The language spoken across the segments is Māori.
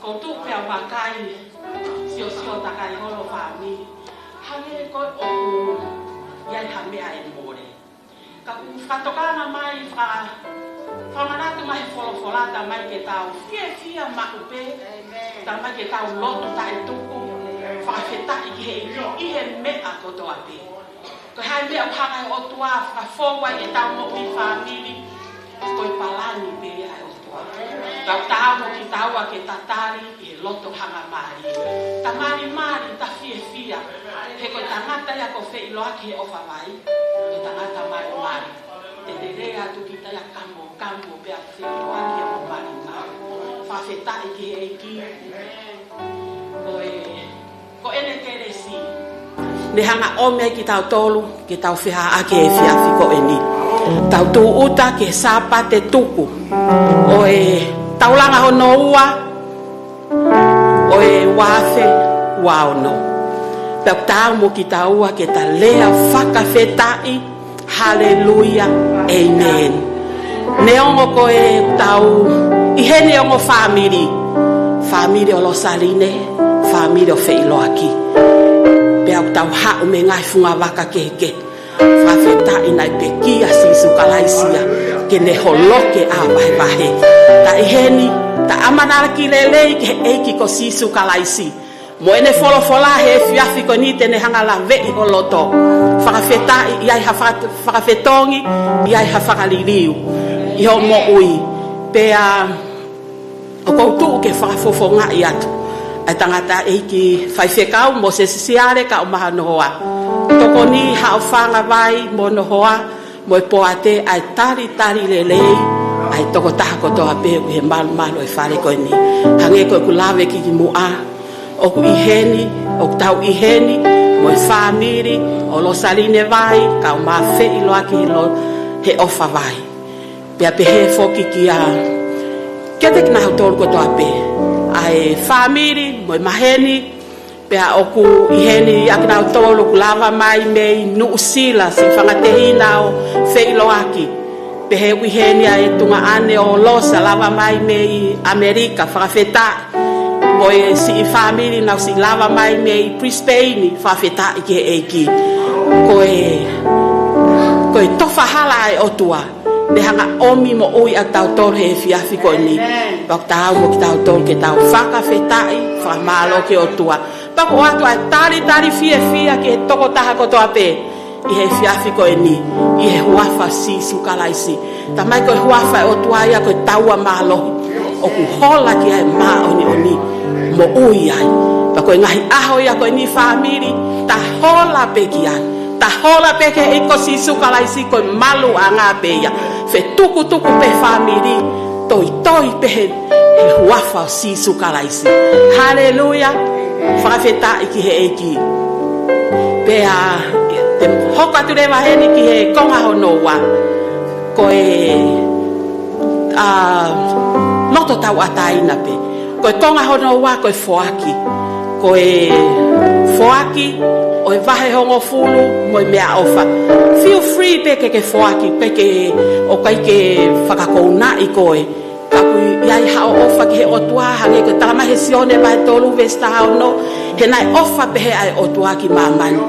Kau tu pia pakai sio takai holo fami. Hange ko o yai hame ai more. Ka fatoka na mai fa mana tu mai fola ta mai ke tau. Fia ma upe. Ta mai ke tau lotu ta Tupou. Fa feta i he me a ko to ape. Ko hai me o hanga o tua fa fo wa e tau mo mi family. Ko palani pe ai o tua. Ka tau ki tau a ke tatari e loto hanga mai. Ta mari ta fia. He ko tangata ya ko fe ilo aki o fa mai. Ko tangata mari. E te rea tu kita ya kambo pe a fe ilo aki o mari. Fa feta i ki e ki. Ko ene teresi. Ne hanga ome ki tau tolu, ki tau whiha ake e whiawhi ko eni. Tau tu uta ke sapa te tuku. O e taulanga hono ua. O e wafe waono. Pau tau mo ki tau ua ke ta lea whakawhetai. Hallelujah. Amen. Ne ongo ko e tau ihene ongo family. Family o lo saline. Family o FaiLotu. Pea tau hau me ngai funga waka keke. Whawheta inai pekia sisu kalaisia. Ke ne holoke a wahe. Ta iheni, ta amanara ki lelei ke eiki ko sisu kalaisi. Mo ene fola he fiafi ko ni tene hanga la vei holoto. Whawheta iai whakawhetongi, iai whakaliliu. Iho mo ui. Pea o koutu ke whakafofo ngai atu. Ai tangata eiki Faifekau Mosese Siale ka umaha nohoa. Toko ni haofanga vai mo nohoa mo e poate ai tari lelei ai toko taha kotoa pe u he malu e whare koe ni. Hange koe ku lawe ki mua o ku iheni, o ku tau iheni mo e whamiri o lo saline vai ka umaha FaiLotu he ofa vai. Pea pehe foki ki a kete kina hautoru kotoa pe. Ai family mo maheni pea oku iheni akina tolo kulava mai mei nu sila si fangatehina o FaiLotu pehe iheni ai tunga ane o losa lava mai mei Amerika fafeta mo si family na si lava mai mei Brisbane fafeta ke eki koe tofa hala ai otua ne hanga omi mo ui a tau tol he fiafi ko ni. Pak tau mo ki tau tol ke tau whakawhetai, whamalo ke o tua. Pak o atu ai tari fia ke toko taha ko toa pe. I he fiafi ko ni, i he huafa sisu kalaisi. Ta mai koe huafa o tua ia koe taua mahalohi. O ku hola ki ai maa oni mo ui ai. Pa koe ngahi aho ia koe ni family, ta hola pe ki ai. Ta hola pe ke iko sisu kalaisi koe malu a ngā peia. Fe tuku pe family toi pe he huafa sisu kalaisi. Hallelujah. Whakawheta iki he eki. Pea te hoka ture waheni ki he konga honoa. Koe noto tau ataina pe. Koe konga honoa koe foaki. Koe foaki o e vahe hongo fulu mo mea ofa. Feel free pe ke foaki pe ke o kai ke whakakouna i koe. Kapu iai hao ofa ke he otua hange ke tama he sione vai tolu vesta hao no. He nai ofa pe he ai otua ki mamani.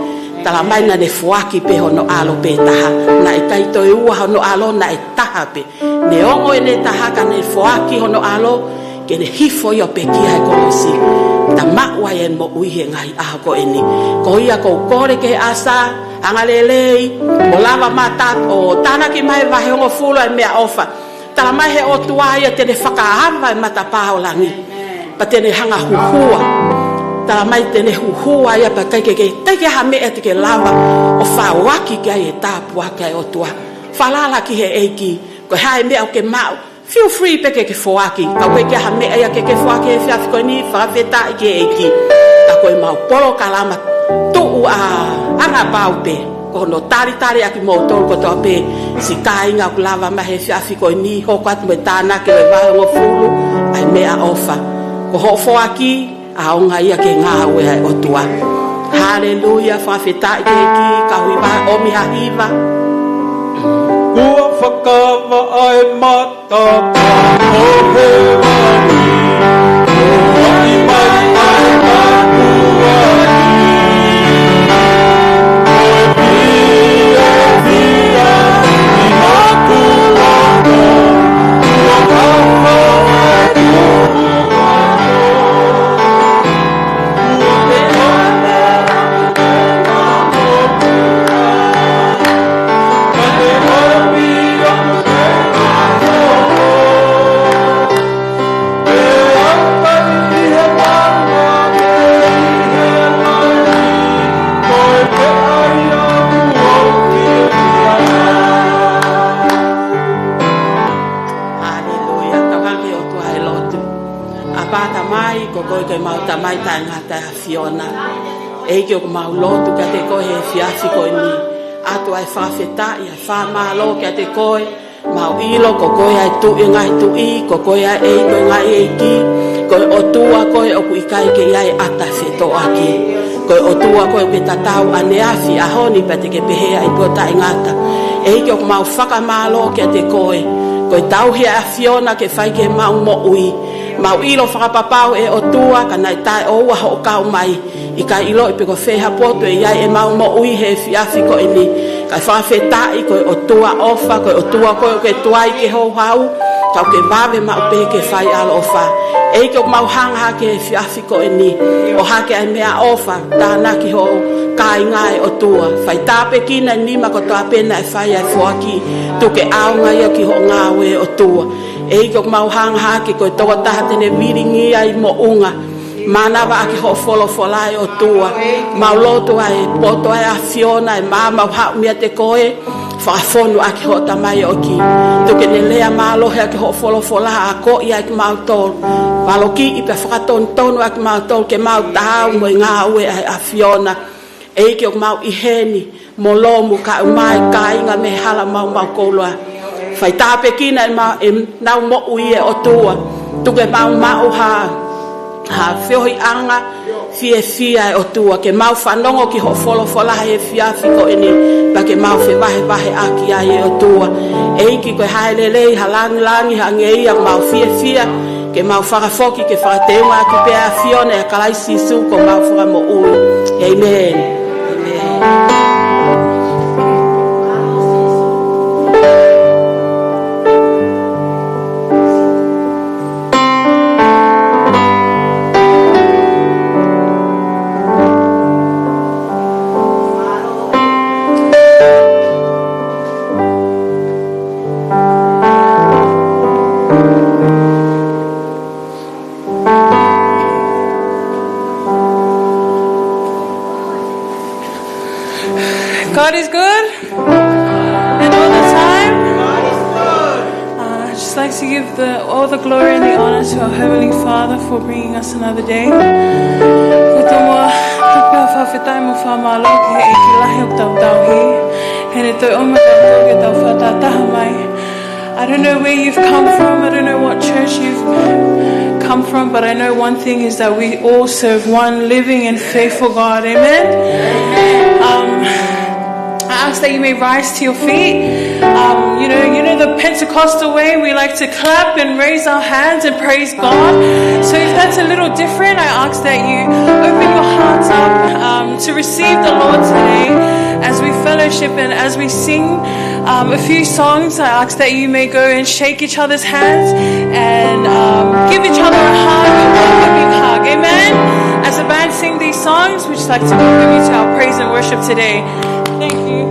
Tala mai na ne foaki pe hono alo pe taha. Na i kai toi ua hono alo na i taha pe. Ne ongo e ne taha ka ne foaki hono alo. Ke ne hifo yo pe ki hai kolosi. Ta maua yen mo uihe ngai aha ko eni. Ko ia ko kore ke asa, angalelei, mo lava mata o tana ki mai vahe ongo fulo e mea ofa. Tala mai he o tuaia tene whakaahava e mata pāo langi. Pa tene hanga huhua. Tala mai tene huhua ia pa kai ke ha mea te ke lava o whawaki ki ai e tāpua ki ai o tua. Whalala ki he eiki, ko hae mea o ke mau. Feel free pe ke foaki. Ka koe ke ha mea ia ke foaki e whiawhi koe ni whakawheta i ke eiki. Ka koe mau polo kalama tuu a anga pau pe. Ko no tari aki mo tolu ko toa pe. Si kāinga ku lava mahe whiawhi koe ni. Hoko atu me tāna ke we waho fulu. Ai mea ofa. Ko ho foaki a onga ia ke ngā ue ai o tua. Hallelujah. Whakawheta i ke eiki. Ka hui waha omi hahiva. Kua whakawa ai mata pa o he wani. pata mai ko ko ke mau tamai ta ngata fiona e ke ko mau lotu ka te ko he fiafi ko ni atu ai Fatai ai fa malo ke te ko mau ilo ko ko ai tu ngai tu I ko ko ai e ko ngai e ki ko o tua ko o ku kai ke ai ata feto aki ko o tua ko pe tatau ane afi a honi pete ke pehe ai ko ta ngata e ke ko mau faka malo ke te ko ko tau he a fiona ke fai ke mau mo ui mau ilo whakapapau e o tua ka nai tai o ua ho kau mai I ka ilo I peko wheha poto e iai e mau mo ui he fiafi ko ini ka whawhetai ko o tua ofa ko o tua ko ke tuai ke ho hau kau ke mawe ma upe ke whai alo ofa e ke mau hanga ke fiafi ko ini o hake ai mea ofa tāna ki ho kai ngai o tua whai tāpe kina nima ko toa pena e whai ai fuaki tuke au ngai ki ho ngawe o tua e ko mau hang haki ko to ta tene viringi ai mo unga mana va ki ho folo folai o tua mau loto ai poto ai afiona e mama ha mi te koe fa fonu aki ho tamai o ki to ke ne lea malo he ki ho folo fola a ko ia ki mau tol malo ki I pe fa ton ton ak mau tol ke mau tau mo nga we ai afiona e ki o mau I heni mo lomu ka mai kai nga me hala mau koloa fai tape kina ma nau mo ui e o tua tuke mau ha whiohi anga fia e o tua ke mau whanongo ki ho folo fola he fiafi ko ini pa ke mau wahe aki ai e o tua eiki koe haelele halangi hangei ang mau fia ke mau whakafoki ke whakateunga ki pea fiona e kalai sisu ko mau whakamo ui amen God is good, and all the time. I'd just like to give all the glory and the honor to our Heavenly Father for bringing us another day. I don't know where you've come from, I don't know what church you've come from, but I know one thing is that we all serve one living and faithful God. Amen. I ask that you may rise to your feet. You know the Pentecostal way, we like to clap and raise our hands and praise God. So if that's a little different, I ask that you open your hearts up to receive the Lord today as we fellowship and as we sing a few songs. I ask that you may go and shake each other's hands and give each other a hug, a welcoming hug. Amen. As the band sing these songs, we just like to welcome you to our praise and worship today. Thank you.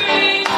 Praise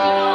Yeah.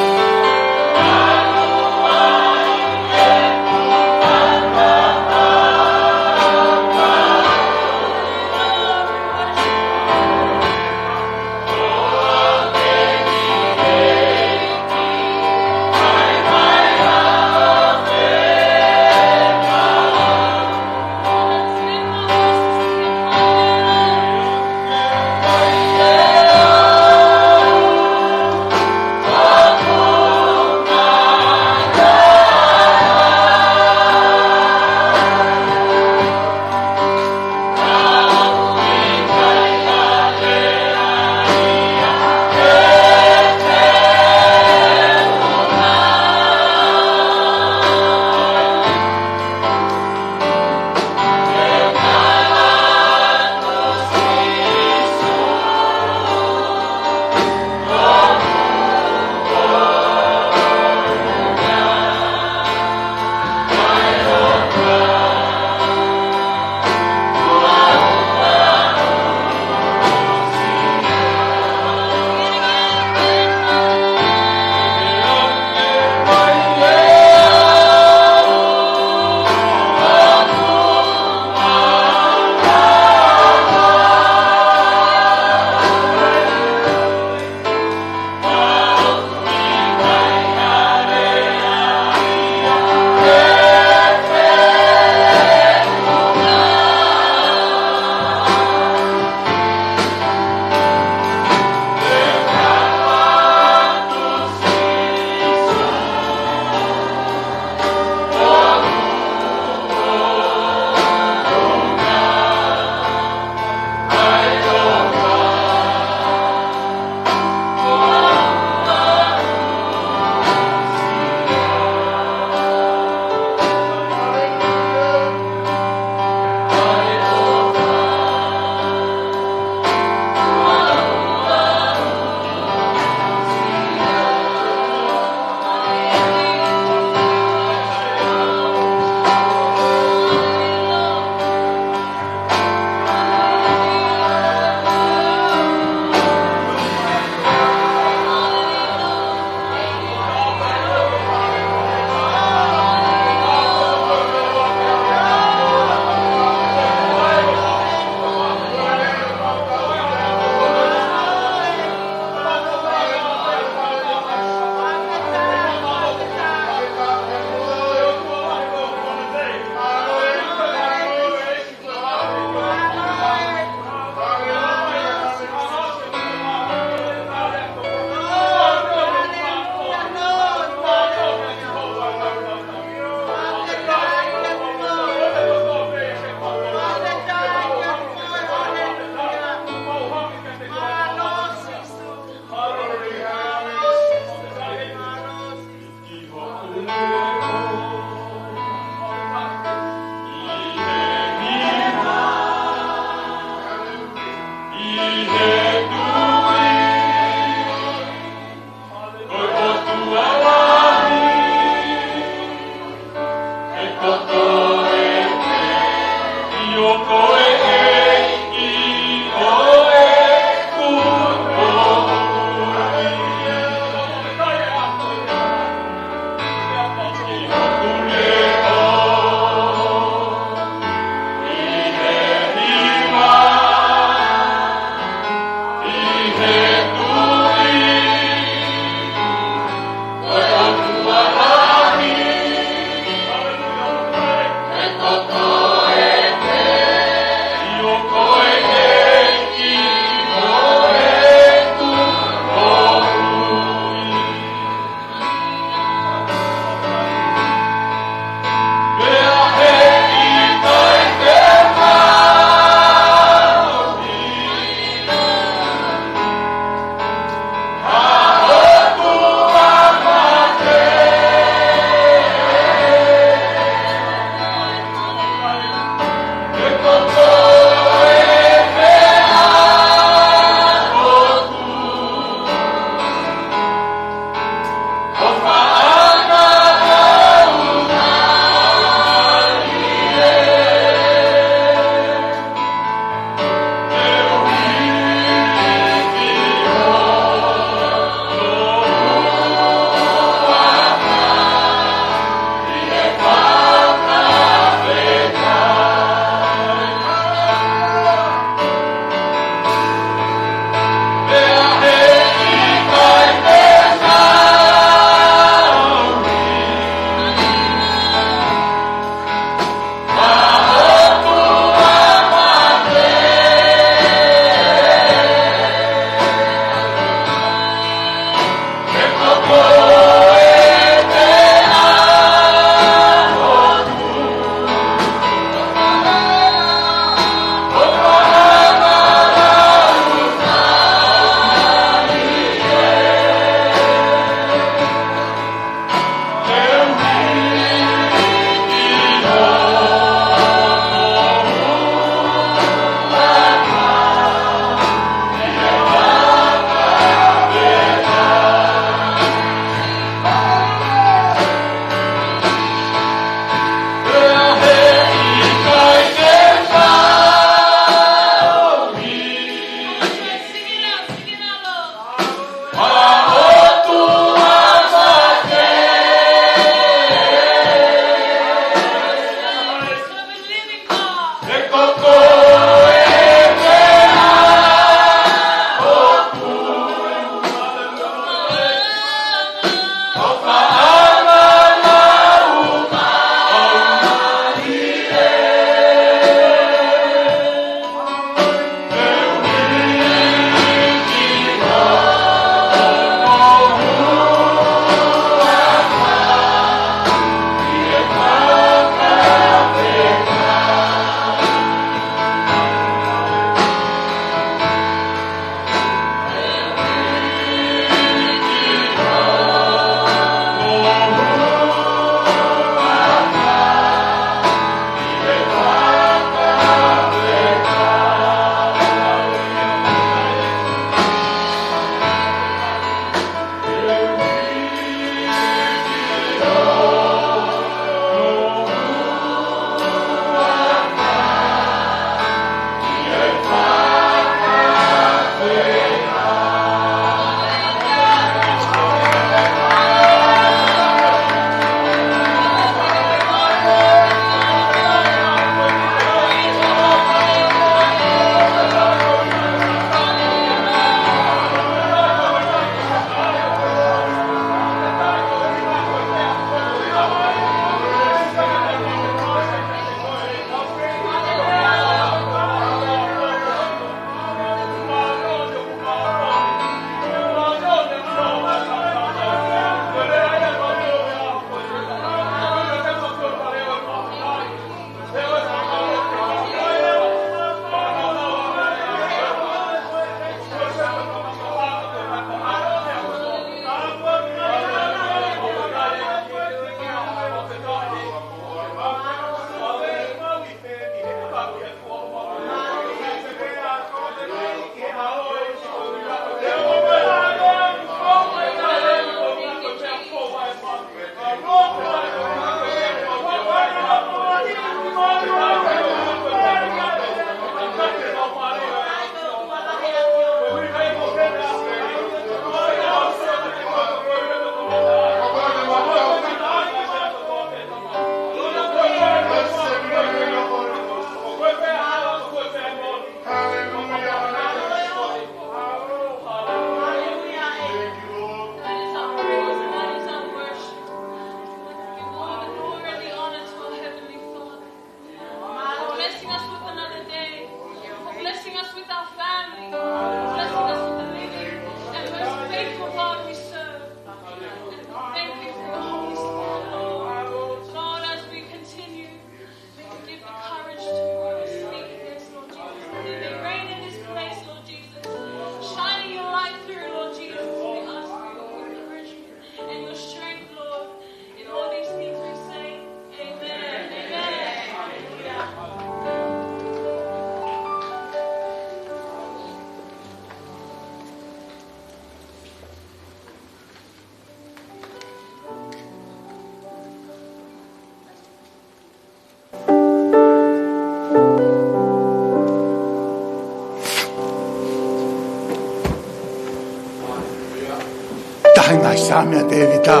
Ai Samia Devita.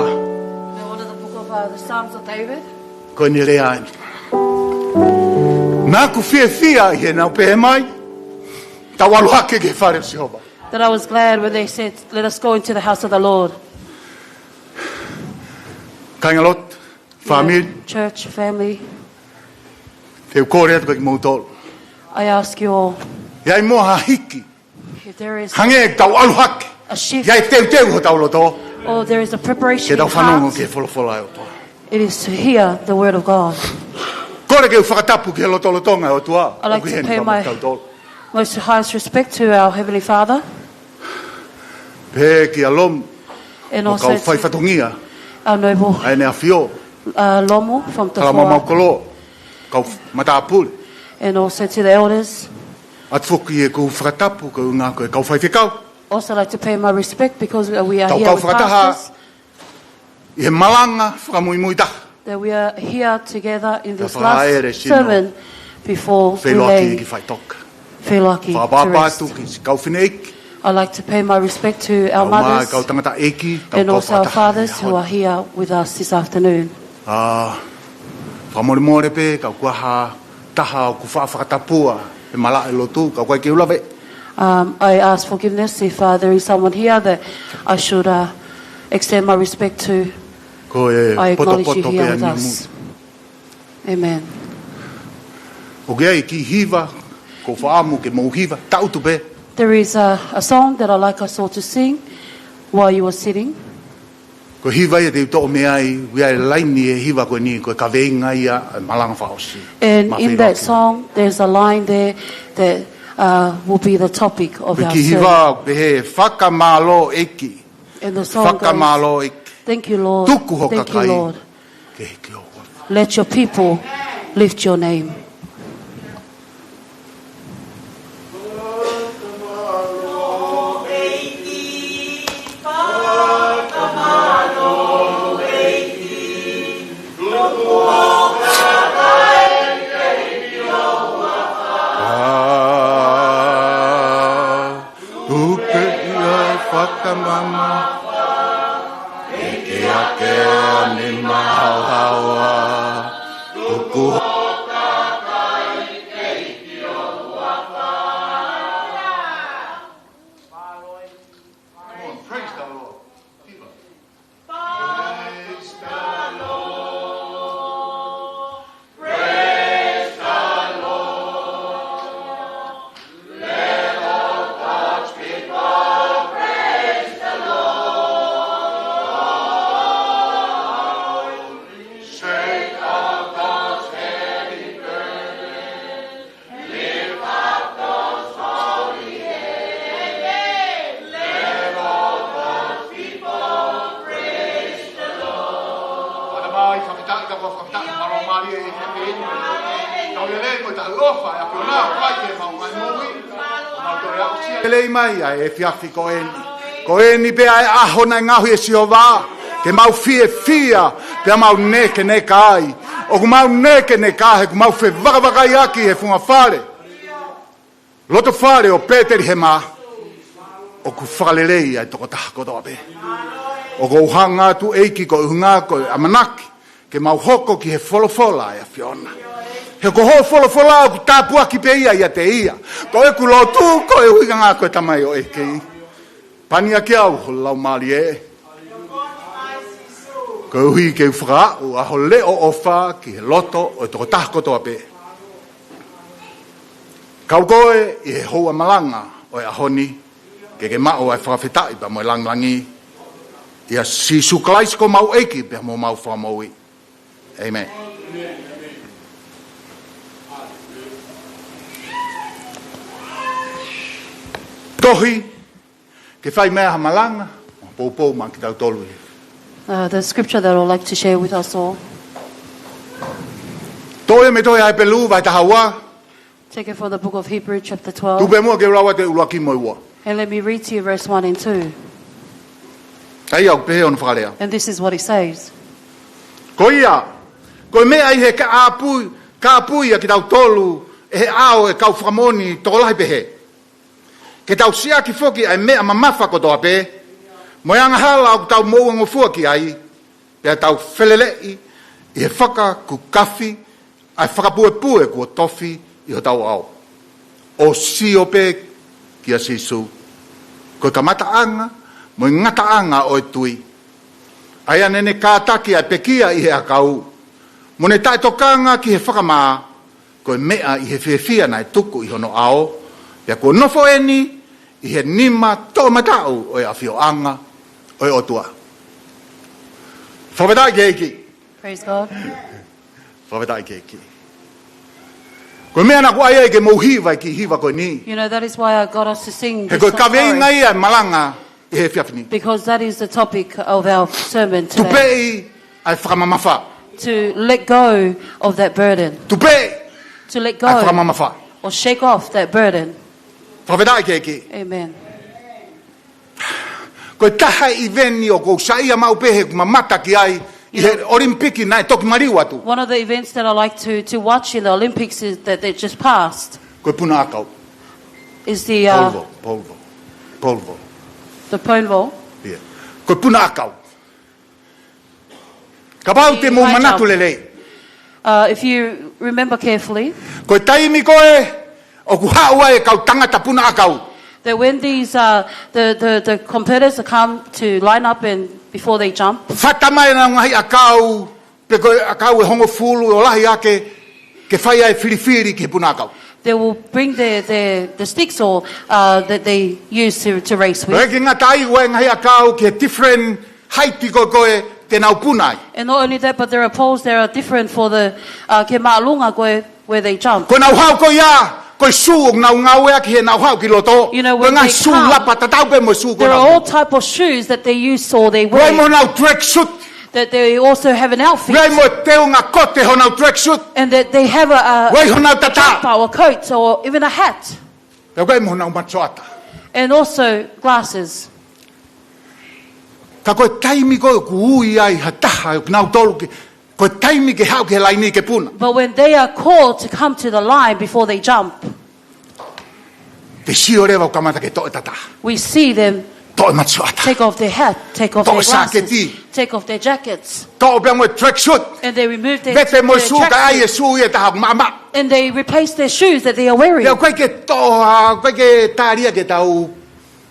They ordered the book of the Psalms of David. Ko ni lea. Na ku fia he na pe mai. Ta walu hake ke fare Jehova. That I was glad when they said, "Let us go into the house of the Lord." Kangalot, family. Church, family. Te kore ko mo tol. I ask you all, Yai mo ha hiki. if there is Hange ta walu hake. a shift, Yai te ho ta lo to. or there is a preparation Ke ta in whanongo heart, ke folo ai o to. it is to hear the word of God. Kore ke whakatapu ke lotonga o tua. I'd like to pay my most highest respect to our Heavenly Father, Pe ki alom and o also kau to whaifatongia. our noble Ai ne afio. Lomo from Kala mau Tupou, kolo. Kau matapule. and also to the elders. At foki e ku whakatapu ko ngā koe kau Faifekau. Also like to pay my respect because we are Tau here kau with whakataha pastors, i he malanga whakamui taha. that we are here together in this Ka whaere last sino. sermon before we Wheloaki ki lay whaitoka. FaiLotu to Whapapa rest. tu ki si kau whineiki. I'd like to pay my respect to our Kau maa mothers kau tangata eki. Kau and kau also our whakataha. fathers who are here with us this afternoon. Whamore more pe kau kuaha taha o ku whakatapua. Pe mala e lotu kau koe ki ulawe. I ask forgiveness if there is someone here that I should extend my respect to. Ko e I poto acknowledge you poto pe here with anu us. Amen. O gea ki hiva. Ko whaamu ke mou hiva. Tautu pe. There is a song that I'd like us all to sing while you are sitting. Ko hiva ia te uto me ai, wia e laini e hiva ko ni, ko ka veinga ia malanga whaosi. And in that song, there's a line there that will be the topic of our Ki sermon. hiva pe he whakamalo eki. And the song goes, Whakamalo eki. thank you, Lord. Tuku hoka Thank you, kai. Lord. Ke hiki o. Let your people lift your name. Tuke ia whakamama. Eke ake ane mahaua. Tuku Elei mai ai e fiafi ko eni. Ko eni pe ai aho na ngahu e Jehova. Ke mau fia pe mau neke ai. O ku mau neke ai, ku mau fe vaka aki e funga fare. Loto fare o Petelihema. O ku whakalelei ai toko taha kotoa pe. O ku uhanga tu eiki ko uhunga ko amanaki. Ke mau hoko ki he folofola e a Fiona. He ko ho folofola ku tāpua ki pe ia te ia. Ko e ku lotu ko e huiga ngā koe tamai o eke. Pania ki au ho lau maali e. Ko e hui ke whaka u aho leo ofa ki he loto o e toko taha kotoa pe. Kau koe i he hoa malanga o e ahoni. Ke mao ai whakawhetai pa mo e langlangi. Ia si sukalais ko mau eiki pe mo mau whamaui. Amen. Tohi, ke whai mea ha malanga, pōpō ma ki tau tolu. The scripture that I would like to share with us all. Toe me toe ai pelu vai taha wā. Take it from the book of Hebrews chapter Tu 12. pe mua ke urawa te uruaki moi wā. And let me read to you verse 1 and 2. Ai au pehe on whakarea. And this is what it says. Ko ia, ko mea i he ka apui a ki tau tolu, e he ao e kau whamoni tōlahi pehe. Ke tau sia ki whoki ai mea mamafa ko toa pe, Mo anga hala o tau mo ngo fua ki ai. Pea tau whelelei i he whaka ku kafi ai whakapue ku tofi i ho tau au. O si ope ki a sisu. Ko ka mataanga, mo ngataanga o tui. Ai anene kātaki ai pekia i he akau. Mo ne tai tokanga ki he whakamaa, ko mea i he whiawhia nai tuku i hono ao. Pea ko nofo eni i he nima tō matau o e awhioanga o e otua. Whawedai keiki. Praise God. Whawedai keiki. Ko mea na kua ia ke mauhiwa ki hiwa koe ni. You know, that is why I got us to sing He this koe song, kaweinga ia malanga i he whiawhini. because that is the topic of our sermon today. Tupei ai whakamamafa. To let go of that burden. Tupei To let ai go whakamamafa. or shake off that burden. Whawedai keiki. Amen. Koe taha i veni o kou saia maupehe ku mamata ki ai i he olimpiki nai toki mariu atu. One of the events that I like to watch in the Olympics is that they just passed Koe puna akau. is the Polvo. the pole vault. Yeah. Koe puna akau. Ka pau te mo High manatu jump. lelei. If you remember carefully, Koe taimi koe o ku haua e kau tangata puna akau. that when these the competitors come to line up and before they jump, Fata mai na ngahi akau, pe koe akau e hongo fulu o lahi ake, ke whai ai whiriwhiri ki he puna akau. they will bring the sticks or that they use to race Koe with. ki ngata ai ue ngahi akau ki he different haiti koe te nau punai. And not only that, but there are poles that are different for the ke maalunga koe where they jump. Koe nau hau koe ia, koe su o nau ngau ea ki he nau hau ki loto. You know, Koe when ngai they su come, lapa tatau pe mo su koe There are nau. all type of shoes that they use or they Koe mo wear. nau track suit. That they also have an outfit. Koe mo teo ngā kote ho nau track suit. And that they have Koe ho nau a tata. jumper or coat or even a hat. Koe koe mo nau machoata. And also glasses. Ka koe taimi koe ku ui ai ha taha nau tolu ki. Koe taimi ke hau ke laini ke puna. But when they are called to come to the line before they jump, Te si o rewa o kamata ke toe tata. we see them Toe machoata. take off their hat, take off Toe their glasses, saketi. take off their jackets, Toe pia mo track suit. and they remove their, Vete mo their su ka ai e tracksuit, su e taha mama. and they replace their shoes that they are wearing. Ia koe ke toha, koe ke tāria ke tau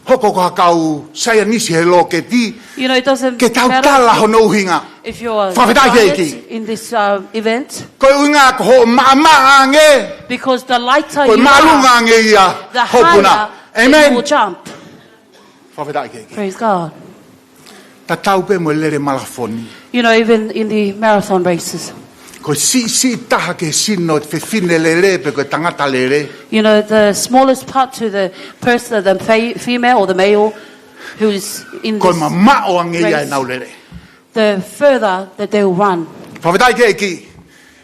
hoko ko hakau saia nisi he lo ke ti. You know, it doesn't Ke tau matter tala ho no hinga. if you're Whawhetai invited keiki. in this event, Koe unga ko ho maa nge. because the lighter Koe you malunga are, nge ia the hopuna. higher that you Amen. will jump. Whawhetai keiki. Praise God. Ta tau pe mo lere malafoni. You know, even in the marathon races, Koe si taha ke sino te whine lere pe koe tangata lere. you know, the smallest part to the person, the female or the male who is in Koe this, mamao nge ia e race, nau lere. the further that they will run. Whawhetai keiki.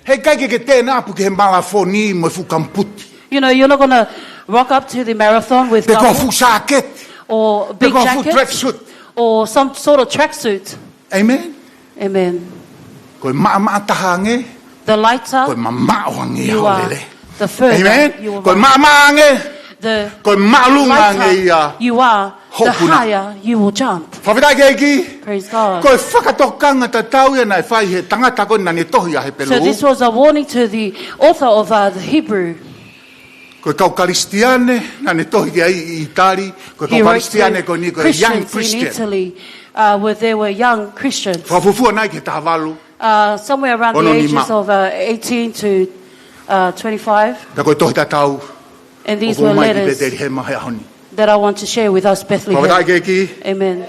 Hei kaike ke tēnā apu ke he malafoni mo e fukamputi. You know, you're not going to rock up to the marathon with Pe koe double fu sāket. or a Pe big koe fu jacket tracksuit. or some sort of tracksuit. Amen. Amen. Koe maa taha nge. The Koe lighter mamao nge you ho are, lere. the further Amen. you will Koe run. maa nge. The Koe malunga nge ia. lighter you are, the hopuna. higher you will jump. Whawhetai keiki. Praise God. Koe whakatokanga tatau ia nai whai he tangata koe nani tohi a he So this pelu. was a warning to the author of the Hebrew. Koe kau karistiane nani tohi ki ai i Itali. Koe He kau wrote karistiane to koe ni koe young Christians in Christian. Italy, where there were young Christians, Whafufua nai ke taha walu. somewhere around the Ono ni ages ma. of 18 to 25. Ka koe tohi tatau. And these O were mai ki letters Petelihema he ahoni. that I want to share with us, Whawhetai Bethlehem. keiki. Amen.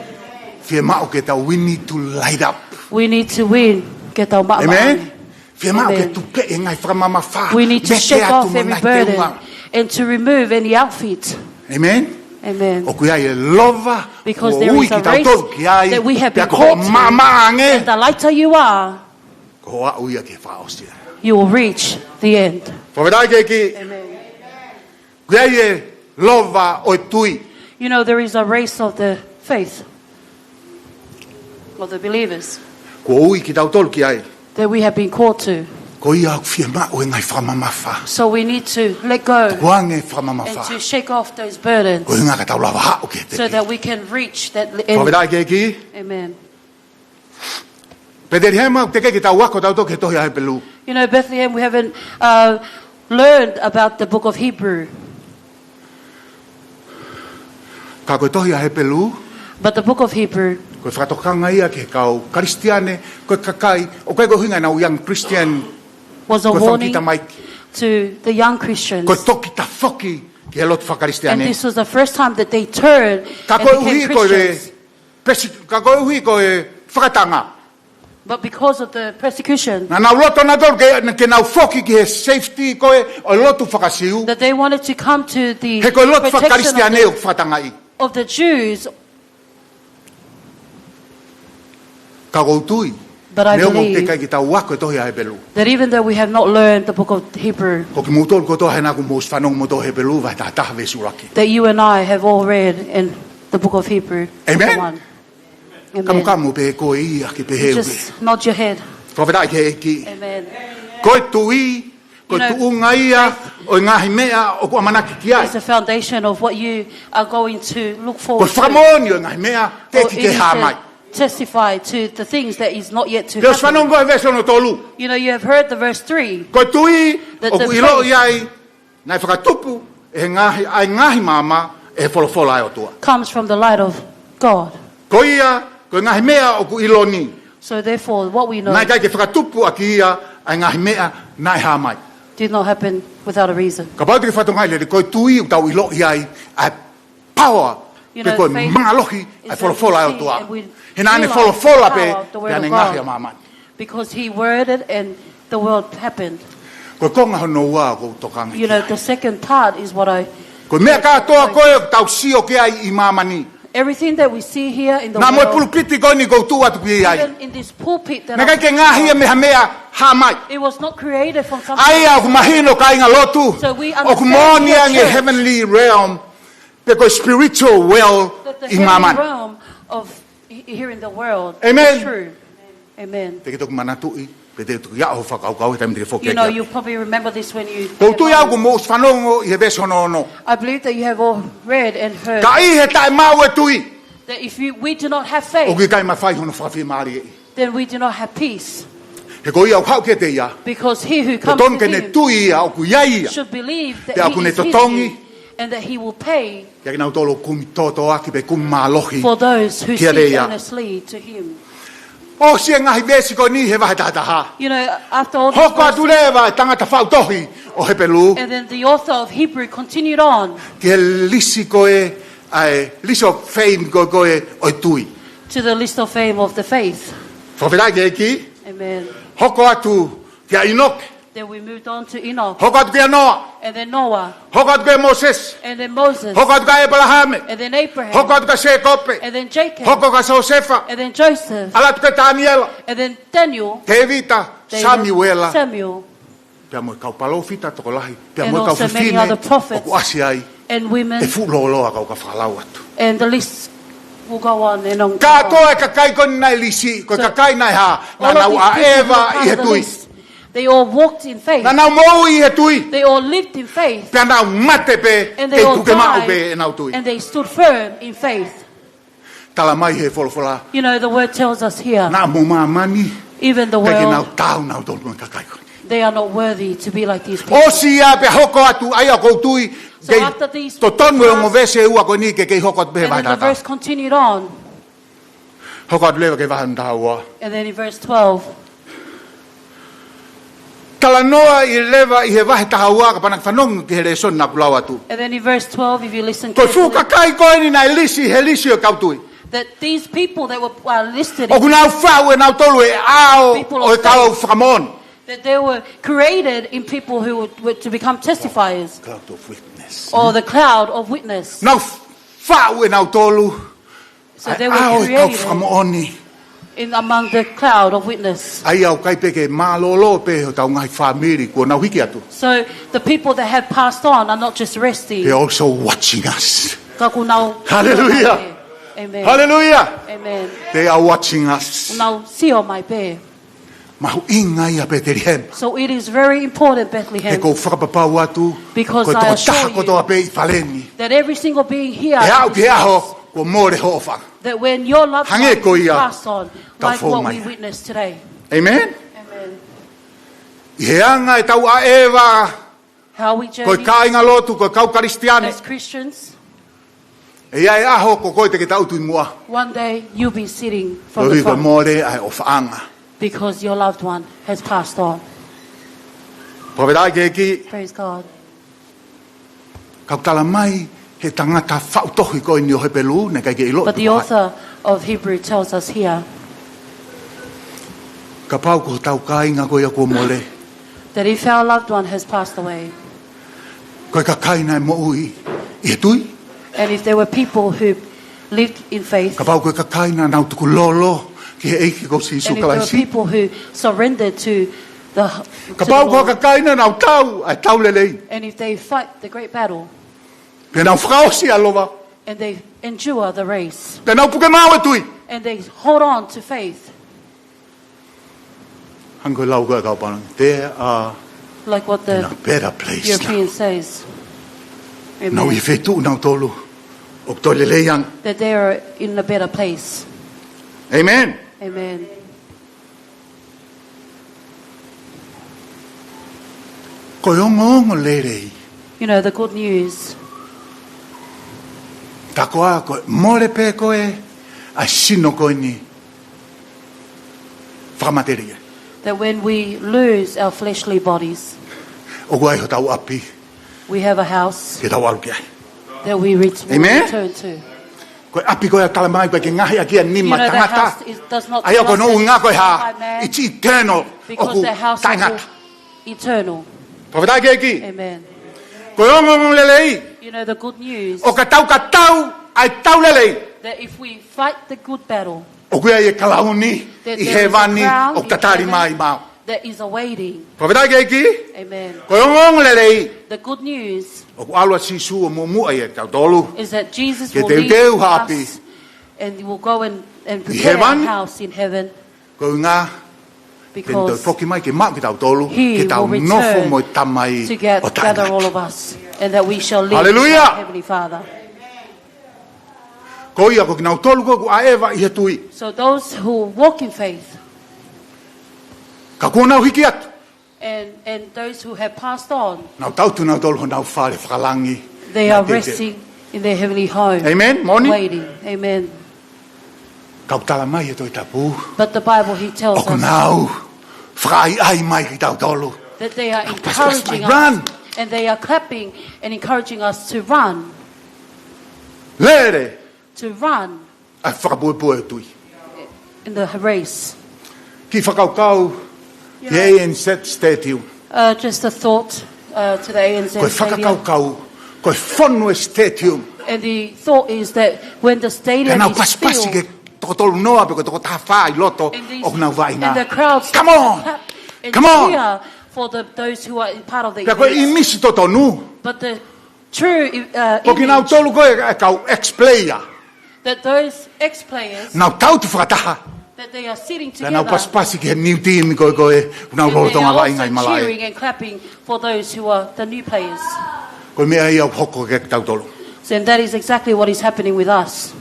Fie mao ke tau, we need to light up. We need to win. Get our ma'ama'ani. Amen. Fie mao ke Amen. tupe e ngai whakamama wha. We need to Mete shake atu off mo every nai te burden unga. and to remove any outfit. Amen. Amen. O kuia e lova. Because o there ui is a ki tau race tolu ki ai. that we have been Pea ko called to. mamaange. And the lighter you are, Ko hoa uia ke whaosia. you will reach the end. Whawhetai keiki. Amen. Kuia e lova o e tui. You know, there is a race of the faith, of the believers, Ko ui ki tau tolu ki ai. that we have been called to. Ko ia fia ma o ngai whamamafa. So we need to let go Wange and whamamafa. to shake off those burdens Ko inga ka tau lawa ha o ke te. so that we can reach that end. Whawera ke ki. Amen. Petelihema te ke tau wako tau to ke tohi a he pelu. You know, Bethlehem, we haven't learned about the book of Hebrew. Ka koe tohi a he pelu. But the book of Hebrew Koe whakatokanga ia ke kau Kristiane. Koe kakai. O koe ko hinga na young Christian. was a Koe warning whakita mai. to the young Christians. Koe toki ta whoki ke he lotu And whakaristiane. this was the first time that they turned Ka and koe became uhi koe Christians. ka koe uhi koe whakatanga. But because of the persecution, Na nau loto na tol ke nau whoki ki he safety koe o lotu whakasiu. that they wanted to come to the He koe lotu protection whakaristiane o whakatanga i. of the Jews. Ka goutui. But I Neo mo te believe kai ki tau wako e tohi a he pelu. that even though we have not learned the book of Hebrew, Ko ki mūtol ko tohi na ku mōs whanong mo tohi pelu vai tā taha ve suraki. that you and I have all read in the book of Hebrew. Amen. chapter 1. Kamu Amen. kamu pe ko ia ki pe heu. Just nod your head. Ko whera ke ki. Amen. Ko tui, ko You know, tuunga ia, o ngahi mea, o ku amanaki ki ai. It's the foundation of what you are going to look Ko forward to. whamoni o ngahi mea, te Or ki even te ha mai. to testify to the things that is not yet to Te whanong happen. ko e veso no tolu. You know, you have heard the verse 3. Ko tui, That o the ku ilo faith- iai, nai whakatupu, e ngahi, ai ngahi mama, e wholofola ai o tua. Comes from the light of God. Ko ia, ko ngahi mea, o ku ilo ni. So therefore, what we know Nai kai ke whakatupu a ki ia, ai ngahi mea, nai ha mai. did not happen without a reason. Ka pau te whatongai le, ko tui, o tau ilo iai, a power, You pe know, ko faith mangalohi, is ai that wholofola ai we o see tua. and we Hina ane realize wholofola the pe, power of the word pe ane of ngahi a God. mamai. Because he worded and the world happened. Ko konga hono ua ko tokangi. You know, the second part is what I... Ko mea katoa koe tau sio ke ai I mamani. Everything that we see here in the Nā moe world, pulupiti koe ni kou tua tuki ai. even in this pulpit that Me kai ke ngahi e meha mea ha mai. it was not created from something. Ai au kumahino ka inga lotu. So we O understand kumoni here, ang church, heavenly realm. Pe ko spiritual well that the I heavenly maman. realm of here in the world Amen. is true. Amen. Te ke toku manatui. Pe te toku iao whakau kau. Te mire whoke You know, kia. you probably remember this when you... Kou tui au ku mōs whanongo I he veso no no. I believe that you have all read and heard Ka I he tae mau e tui. that if we do not have O faith, ki kai mawhai hono whawhi maari e. then we do not have peace. He ko I au kau ke te ia. Because he who Te comes ton to ke ne him tui ia o ku iai ia. should believe that Te aku he ne is his totongi. due and that he will pay Ia ki nau tolo kumi toto aki pe kumi mālohi. for those who Kia seek rea. earnestly to him. O sia ngahi vesi ko ni he wahe tātaha. You know, after all this Hoko verse, atu lewa e tangata whautohi o he pelu. and then the author of Hebrew continued on Ki he lisi koe, ai, lisi o fame koe koe o i tui. to the list of fame of the faith. Whawhirai ke ki, Amen. hoko atu ki a Enoch, Then we moved on to Enoch, hoko atu ki a Noah, and then Noah, hoko atu ki a Moses, and then Moses, hoko atu ka Abrahame, and then Abraham, hoko atu ka Sekope, and then Jacob, hoko ka Josefa, and then Joseph, ala atu ka Daniela, and then Daniel, ke Evita, David, Samuela, Samuel, pia mo kau palofita toko lahi, pia And mo kau also many whiwhine, other prophets. o ku asi ai, and women, te fu'uloloa kau ka whakalau atu. and the list will go on and on. Katoa e kakai koni nai lisi, ko So, kakai nai ha, na All of nau these a people who Eva are part I he of the tui. list, they all walked in faith. Na nau mou I he tui, They all lived in faith. pia nau mate pe, And te they all kuke mau pe e died. nau tui. And they stood firm in faith. Tala mai he wholofola, You know, the word tells us here, na mo mamani, even the peke nau world, tau nau tolu mai kakai koni. they are not worthy to be like these people. O sia pe hoko atu ai a kou tui, So after these to tonu e passed- ngo vese ua koni ke kei hoko atu pe And vai then the tata. verse continued on. Hoko atu lewa ke vahan taua. And then in verse 12, Tala noa I lewa I he vahe tahaua ka panak whanongu ki he re son na kulau atu. and then in verse 12, if you listen Ko fu carefully, kakai koe ni nai lisi, he lisi o kau tui. that these people that were listed, O kunau whau e nau tolu e ao People o e of kau faith. whakamon. that they were created in people who were to become testifiers, Cloud of witness. or the cloud of witness. Nau whau e nau tolu. So they Ai were ao e kau created whakamoni. in among the cloud of witness. Ai au kai peke mālolo pe o tau ngai whamiri kua nau hiki atu. So the people that have passed on are not just resting. They're also watching us. Ka kunau- Hallelujah. Amen. Hallelujah. Amen. They are watching us. Now, see on my bear. Mahu inga ia Petelihema. So it is very important, He Bethlehem, ko whakapapau atu. because Ko I toko assure taha ko you toa pe I whaleni. that every single being here, E au ke aho ko more hofa. that when your loved one Hange ko is ia passed on, like tau what whongai. we witnessed today. Amen. Amen. I he anga e tau a Eva. How we Ko journey ka inga lotu ko kau karistiane. as Christians, E ai aho ko koe te ke tau tui mua. one day you'll be sitting from Ko the hui ko front more ai o whaanga. because your loved one has passed on. Pawedai ke ki. Praise God. Kau tala mai he tangata whautohi ko ni o he pelu. Ne kai ke ilo. But the author of Hebrew tells us here Ka pau ko tau ka inga ko ia ko mole. that if our loved one has passed away, Koe ka kaina e mo ui. I he tui. and if there were people who lived in faith, Ka pau koe ka kaina nau tuku lolo. Ki he eiki ko si and if there sukalai were si. people who surrendered to the, Ka to pau the ko ka Lord, kaina nau tau. Ai tau lelei. and if they fight the great battle, Pe nau whakaosi alova. and they endure the race, Pe nau puke mau e tui. and they hold on to faith, Hanko lau koe kau panang. There are like what in a the better place now. European says. Nau i Amen. whetu nau tolu. O to lelei ang. That they are in a better place. Amen. Amen. Koe ongo lerei. You know, the good news Ta koa koe more pe koe. A sino koe ni. Whakamateria. that when we lose our fleshly bodies, O koe ho tau api. we have a house Ke tau aru ai. that we will Amen. return to. Koe api koe a talamai koe ke ngahi a kia You nima know, that house tangata. does not Ai o koe belong no ngā koe to ha. man, It's eternal. because Oku the house is tangata. eternal. Pawhetai ke ki. Amen. Koe ongo lelei. You know, the good news O ka tau ai tau lelei. that if we fight the good battle, O koe ai e kalauni. that I there he is a wani. crown O in tatari heaven mai mau. that is awaiting. Pawhetai ke ki. Amen. Koe ongo lelei. The good news O ku alua sisu o mumu ai e tau tolu. is that Jesus Ke will teu lead teu hapi. us and will go and prepare heaven. a house in heaven, Koe ngā. Pento because poki mai ke mau ki tau tolu. He Ke tau will nofo return mo i tamai to o gather tangata. all of us, and that we shall live Hallelujah. with our Heavenly Father. Ko ia ko kinau tolu ko a Eva I he tui. So those who walk in faith Ka kua nau hiki atu. and those who have passed on, Nau tautu nau tolu ho nau whare whakalangi. they Nā are te te. resting in their heavenly home, Amen. Moni. waiting. Amen. Kau tala mai e toi tapu. But the Bible, He O tells ko us nau. Whakai ai mai ki tau tolu. that they are Pas- encouraging run. us, and they are clapping and encouraging us to run, Lere. Ai whakapue e tui. in the race. Ki whakaukau. Ki ANZ Stadium. Just a thought to the ANZ Koe Stadium. whakakaukau. Koe whonu e Stadium. And the thought is that when the Ka stadium nau is paspasi filled, ke toko tolu noa pe ko toko tawha I loto. and, these, O nau vai and the ngā. crowds Come on. clap and Come on. cheer for those who are in part of the Pea koe I event. misi to tonu. But the true Ko ki nau image tolu koe e kau ex-player. that those ex-players, Nau tau tu whakataha. that they are sitting Pea nau together, paspasi ke new team koe koe. Nau and loro they tonga are vai also ngai malai. cheering and clapping for those who are the new players. Koe mea I au hoko ke tau tolu. So and that is exactly what is happening with us.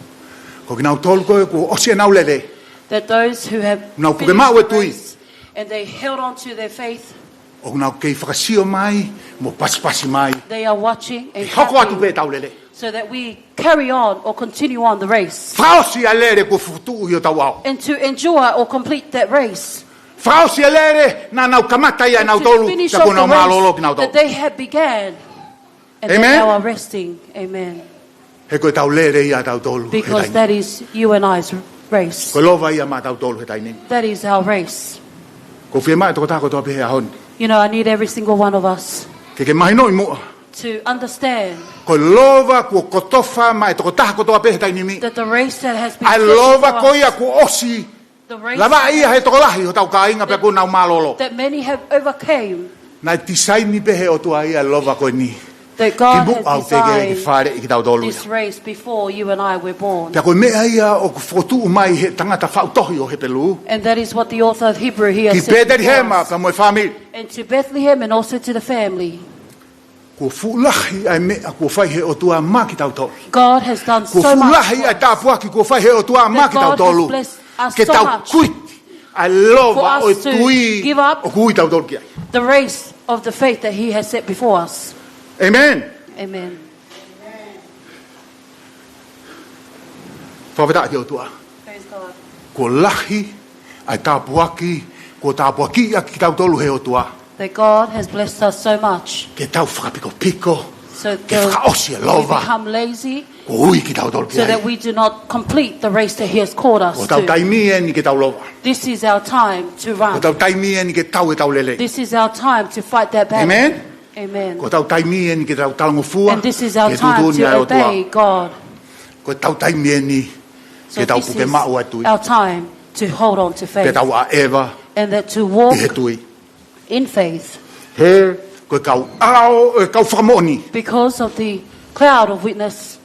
Ko ki nau tolu koe ko osi e nau lele. That those who have Nau puke finished mau e the tui. race and they held on to their faith, O nau kei whakasio mai. Mo paspasi mai. they are watching and Hoko atu pe clapping tau lele. so that we carry on or continue on the race. Whaosi a lere ko futu i o tau au. And to endure or complete that race. Whaosi a lere na nau kamata ia nau To tolu. finish Sa off ko nau the malolo ki nau race that tolu. they have began. And Amen. they now are resting. Amen. He koe tau lere ia tau tolu. he Because taini. that is you and I's race. Koe lova ia ma tau tolu he taini. That is our race. Ko whia mai toko tako toa pehe ahon. You know, I need every single one of us Ke mahi no I mua. to understand Ko lova ko kotofa mai toko taha ko toa pehe taini mi. that the race that has been Ai set lova before ko us, ia ko osi. the race Lava ia he toko lahi o tau ka inga pe ko nau malolo. that many have overcame, Nai tisaini pehe o tua ia lova ko ni. That God Ki mu au has te ke designed whare i ki tau tolu this race before you and I were born. Pea koe mea ia o ku whotu mai he tangata whautohi o he pelu. And that is what the author of Hebrew here Ki says. Petelihema pa moe whami. And to Bethlehem and also to the family. Kua fulahi ai mea kua whai he o tua mā ki tau tolu. God has done Kua so much fulahi for ai us. tāpuaki kua whai he o tua mā That ki tau God has tolu. blessed us Ke so tau much kuiti ai lova for o us to tui give up o kui tau tolu kia. the race of the faith that He has set before us. Amen. Amen. Whaweta ki o tua. Praise God. Kua lahi ai tāpuaki kua tāpuaki a ki tau tolu he o tua. That God has blessed us so much. Ke tau whakapiko piko. So Ke whakaosi e we lova. become lazy, Kua ui ki tau tolu so that kia. we do not complete the race that He has called us Ko tau to. taimi e ni ke tau lova. This is our time to Ko run. tau taimi e ni ke tau e tau lele. This is our time to fight that battle. Amen. Amen. Ko tau taimi e ni ke tau talango fua. And this is our Ke time tutuni to ai o tua. obey God. Ko tau taimi e ni So ke tau this puke is mau ai tui. our time to hold on to Ke faith. tau a eva And that to i walk he tui. in faith. He ko kau ao kau whamoni. Because of the cloud of witness,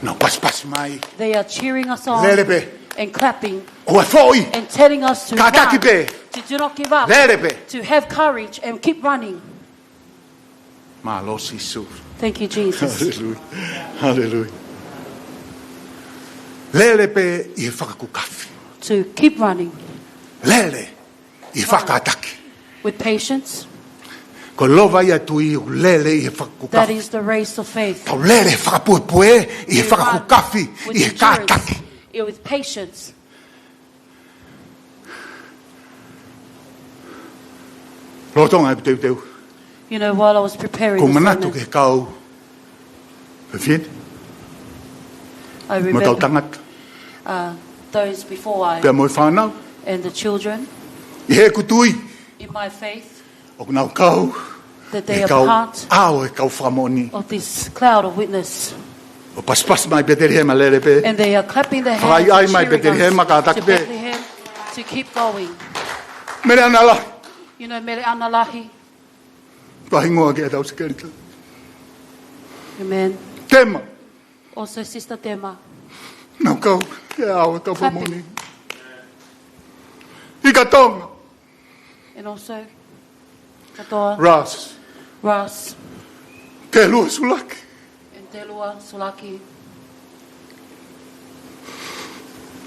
Nau pas mai. they are cheering us on Lerepe. and clapping O e foi. and telling us to Ka taki run, pe. to do not give up, Lerepe. to have courage and keep running. Ma lo sisu. Thank you, Jesus. Hallelujah. Hallelujah. Lerepe i he whakakukafi. To keep running Lere i he whakataki. with patience. Ko lova ia tui o lele i he That whakakukafi. is the race of faith. Tau lere whakapuepue i he We run whakakukafi with i he endurance, kātaki. with patience. Rotonga e teu. You know, while I was preparing Ko this manatu sermon, ke kau. Pewhiet, I mo tau remember tangat. those before I Pea mo whanau. and the children I he kutui. in my faith, O nau kau. that they E are kau part ao e kau whamoni. of this cloud of witness. O paspas mai Petelihema lere pe. And they are clapping their Whai hands ai and mai cheering Petelihema ka us taki to pe. Bethlehem to keep going. Meleana la. You know, Meleana lahi. Pahingoa ke tau sekerika. Amen. Tema. Also, Sister Tema, Nau kau. E ao e kau Clapping. whamoni. I ka tonga. and also katoa, Ras. Ras, Te lua sulaki. and Telua, Sulaki,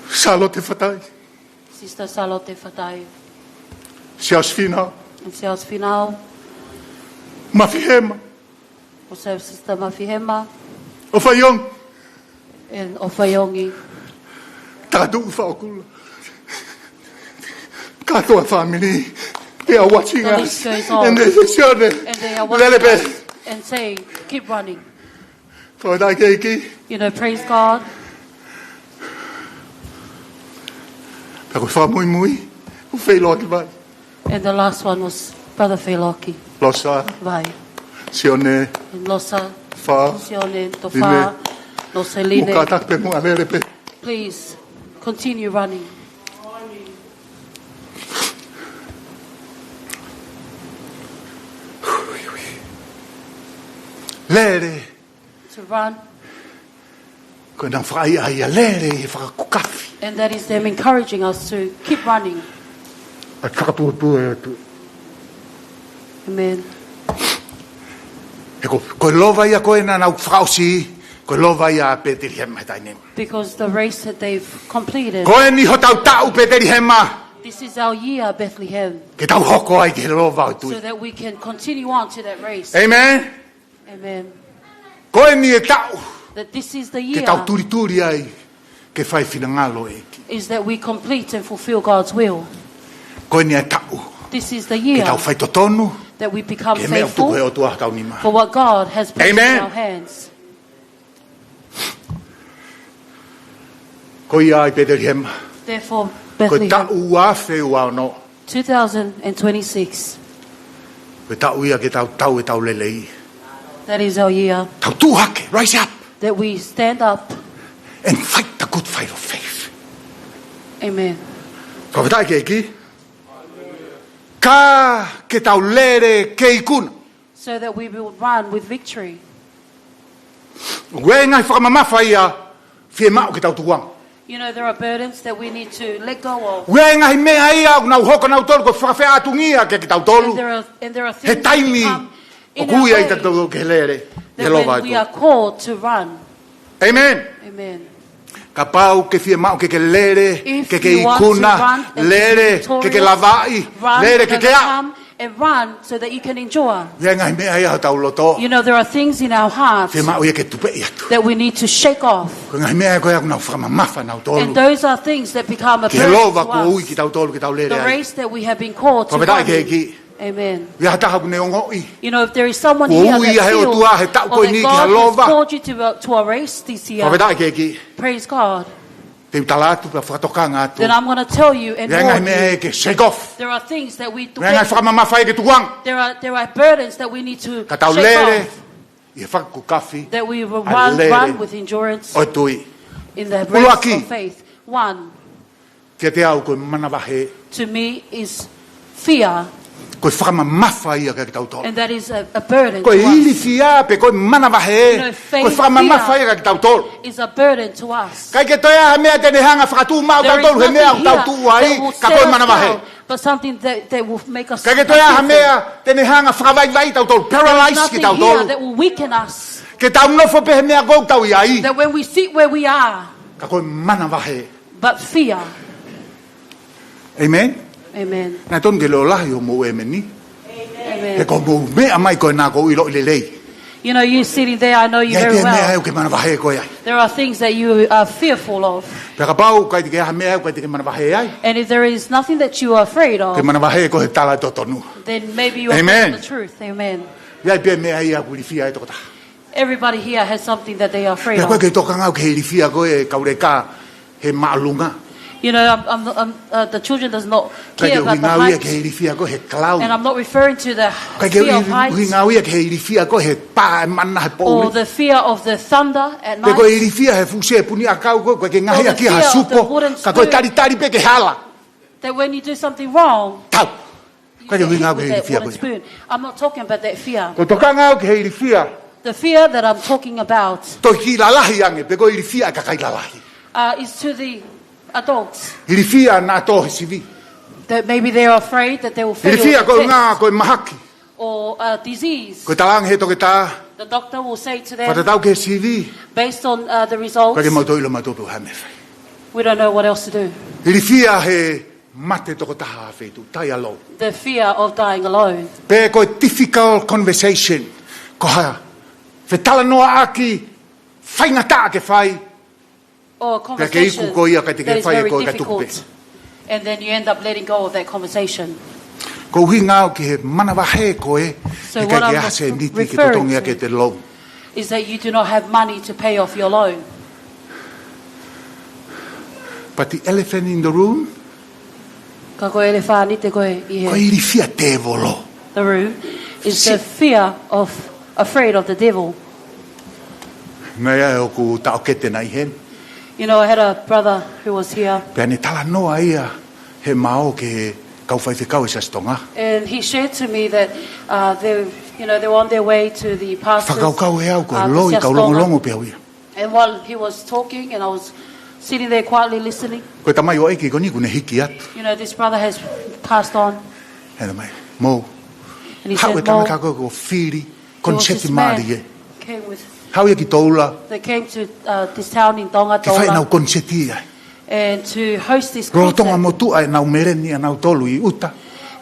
Salo te whatai. Sister Salote Fatai, Siasi whina. and Sias Finau, Mawhihema. also Sister Mafihema, O whaiong. and Ofayongi, Tātou whaokula. Katoa family. They are watching The us. list goes on. And they shone. and they are watching Lelepe. us and saying, keep running. Whatai keiki. You know, praise God. Pako whamui mui. O FaiLotu vai. And the last one was Brother FaiLotu, Losa. vai. Sione. And Losa, Wha. Sione, Tofa, Mo Noseline. kātak pe mua lelepe. Please continue running. Lere. To run. Ko nang whai ai a lere i whakakukafi. And that is them encouraging us to keep running. A whakapua e atu. Amen. E ko lova ia koe na nau whausi. Ko lova ia Petelihema tai nem. Because the race that they've completed, Koe ni ho tau tau Petelihema. this is our year, Bethlehem, Ke tau hoko ai ke lova o so tui. that we can continue on to that race. Amen. Amen. Koe ni e tau. That this is the Ke year, tau turi ai. Ke whai whingalo e ki. is that we complete and fulfill God's will. Koe ni e tau. This is the Ke year tau whai totonu. that we become Ke mea tuku e faithful o tua tau nima. for what God has placed in Amen. our hands. Koe ai Petelihema. Therefore, Koe Bethlehem, tau a wheu au no. 2026, Koe tau ia ke tau tau e tau lelei. that is our year, Tau tūhake, rise up that we stand up. and fight the good fight of faith. Amen. Ka whatai ke iki. Ka ke tau lere ke ikuna. so that we will run with victory. Ue ngai whakamamafa ia fie mao ki tau tuang. You know, there are burdens that we need to let go of. Ue ngai mea ia nau hoko nau tolu ko whakawhea atungia ke ki tau tolu. And there are He things that taimi come o in our kui ai way tau ke lere. that when we are called to run. Amen. Amen. Ka pau ke fie mao ke lere, If ke you want to ikuna, run and lere, be ke lavai, run, lere ke overcome, and run so that you can endure. Ue ngai mea ia tau loto. You know, there are things in our hearts Fie mao ia ke tupe ia tu. that we need to shake off. Ko ngai mea koe aku nau whakamamafa nau tolu. And those are things that become a Ke burden lova to ko ui us. ki tau tolu ki tau lere The ai. race that we have been called to Ko run. petai ke ki. Amen. Ia taha ku ne ongoi. You know, if there is someone Ko here ui ia that he o feels tua he tau koe or ni that ki ha God has lova. called you to a race this year, Ko petai ke ki. praise God, Te utalatu pa whakatokanga atu. then I'm going to tell you and Ia ngai warn mea you. ke shake off. There are things that we do. Ia ngai whakamamafa e ke tuang. There are burdens that we need to Ka tau shake lere. off. Ia whakakukafi. That we will A lere. run with endurance O tui. in the Ulu race aki. of faith. One, Kia te au koe mana wahe. to me, is fear, Koe whakamamafa ia ke tau tolu. and that is a burden Koe to ili us. fia pe koe mana You know, wahe. faith, Koe whakamamafa fear. ia ke tau tolu. Is a burden to us. Kai ke toia ha mea tene hanga whakatu mau There tau is tolu he nothing mea here tau tu ai. that will Ka set koe us mana wahe. down, but something that will make us Kai ke toia ha fearful. mea tene hanga whakawai vai tau tolu. There is Paralyzed nothing ki tau here tolu. that will weaken us. Ke tau nofo pe he mea kou tau iai. That when we sit where we are, Ka koe mana wahe. but fear. Amen. Amen. Nā tonu ke leo lahi o mou e meni. Amen. He ko mou mea mai koe nā ko ilo i le lei. You know, you sitting there, I know you Ia very te mea well. eu ke mana wahe koe ai. There are things that you are fearful of. Peka pau kai te ke ha mea eu kai te ke mana wahe ai. And if there is nothing that you are afraid Ke of, mana wahe ko he tala totonu. then maybe you are Amen. telling the truth. Amen. Ia pe mea ia kuri fia e tokota. Everybody here has something that they are afraid Pea koe of. ke toka ngau ke he rifia koe kaure ka he maalunga. You know, the children does not Kai care ke about hui the ngau ia ke he heights. rifia koe he cloud. And I'm not referring to the Kai ke fear of hui heights ngau ia ke he rifia koe he pā e mana he or pouli. the fear of the thunder at Pe koe he night. rifia he fuse puni a kau koe ke ngahi Or the a kia ha fear of the supo. wooden Ka koe spoon. tari pe ke hala. That when you do something wrong, Tau. you Kai get ke hui hit ngau ke with he that rifia wooden koe. spoon. I'm not talking about that fear. Ko toka ngau ke he rifia. The fear that I'm talking about Toi ki lalahi ange, pe ko irifia ka kai lalahi. is to the adults. Irifia na to he sivi. That maybe they're afraid that they will fail Irifia the ko test ngā ko mahaki. or a disease. Ko talang he to ke ta, The doctor will say to ko them, tau ke sivi. based on the Ko results, ke mau toilo mau topu ha me fai. we don't know what else to do. Irifia he mate to ko taha fe tu, tai alo. The fear of dying alone. Pe ko difficult conversation. Ko ha, fe tala noa aki, fai ngata ke fai. Or a Ka ke conversation iku ko ia ka te that ke is fai very ko ka tuku pe. difficult. And then you end up letting go of that conversation. Ko hui ngau ke he mana wahe ko e, So e what ka ke I'm ase niti ke referring totongia to ke te loan. is that you do not have money to pay off your loan. But the elephant in the room, Ka koe ele whāni te koe i ko he. irifia te volo. The room is the fear of, afraid of the devil. Nei ai o ku tau kete nei hen. You know, I had a brother who was here, Pea ne tala noa ia he mao ke kau Faifekau e sa stonga. and he shared to me that they were on their way to the pastor's Whakaukau e au ko to loi kau Siasi. longo pea uia. And while he was talking, and I was sitting there quietly listening, Koe tamai o eiki ko ni kune hiki atu. you know, this brother has passed on, Hena mai, mo. and he Hau e said, tanga "Well, kako ko whiri, there was konseti this maari e. man came with, Hau e ki toula, they came to this town in Tonga, ke whai nau Tonga, konseti ai. and to host this Rotonga concert. mo tu ai nau mereni a nau tolu i uta.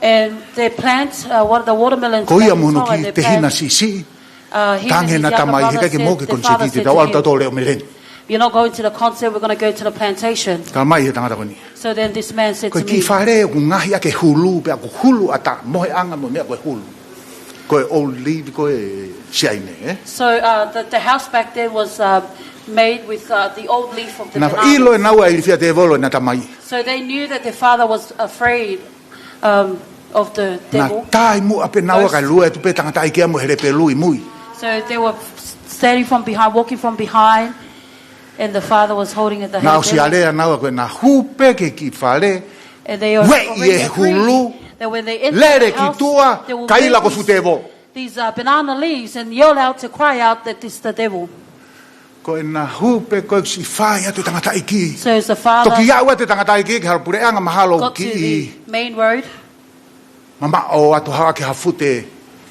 And they plant one of the watermelons. Ko ia back in mono Tonga, ki they te plant, hina sisi. him and Tange his na younger tamai, he brother kake mo ke said, the father konseti te said tau to alta him, tole o mereni. "You're not going to the concert, we're going to go to the plantation." Ka mai he tangata koni. So then this man said Koe to ki me, whare ku ngahi ake hulu, pea ku hulu ata, mohe anga mo mea koe hulu. Koe old leaf, koe siaine, eh? so the house back then was made with the old leaf of the Na ilo e banana. naua i rifia te volo e na tamai. So they knew that their father was afraid of the Na devil. tai mu ape naua kai lua e tupe tangata i kia mo here pe lui mui. So they were standing from behind, walking from behind, and the father was holding at the Na o head. sialea naua koe na hupe ke ki whare, And they We already ye hulu, agreed that when they enter lere the ki house, tua, they will kaila ko make futevo. these banana leaves and yell out to cry out that it's the devil. Ko ina hupe ko si fai atu tangata iki. So as the father Toki ia atu tangata iki ke harapure anga mahalo got to the ki. main road, Mama o atu hawa ke hafute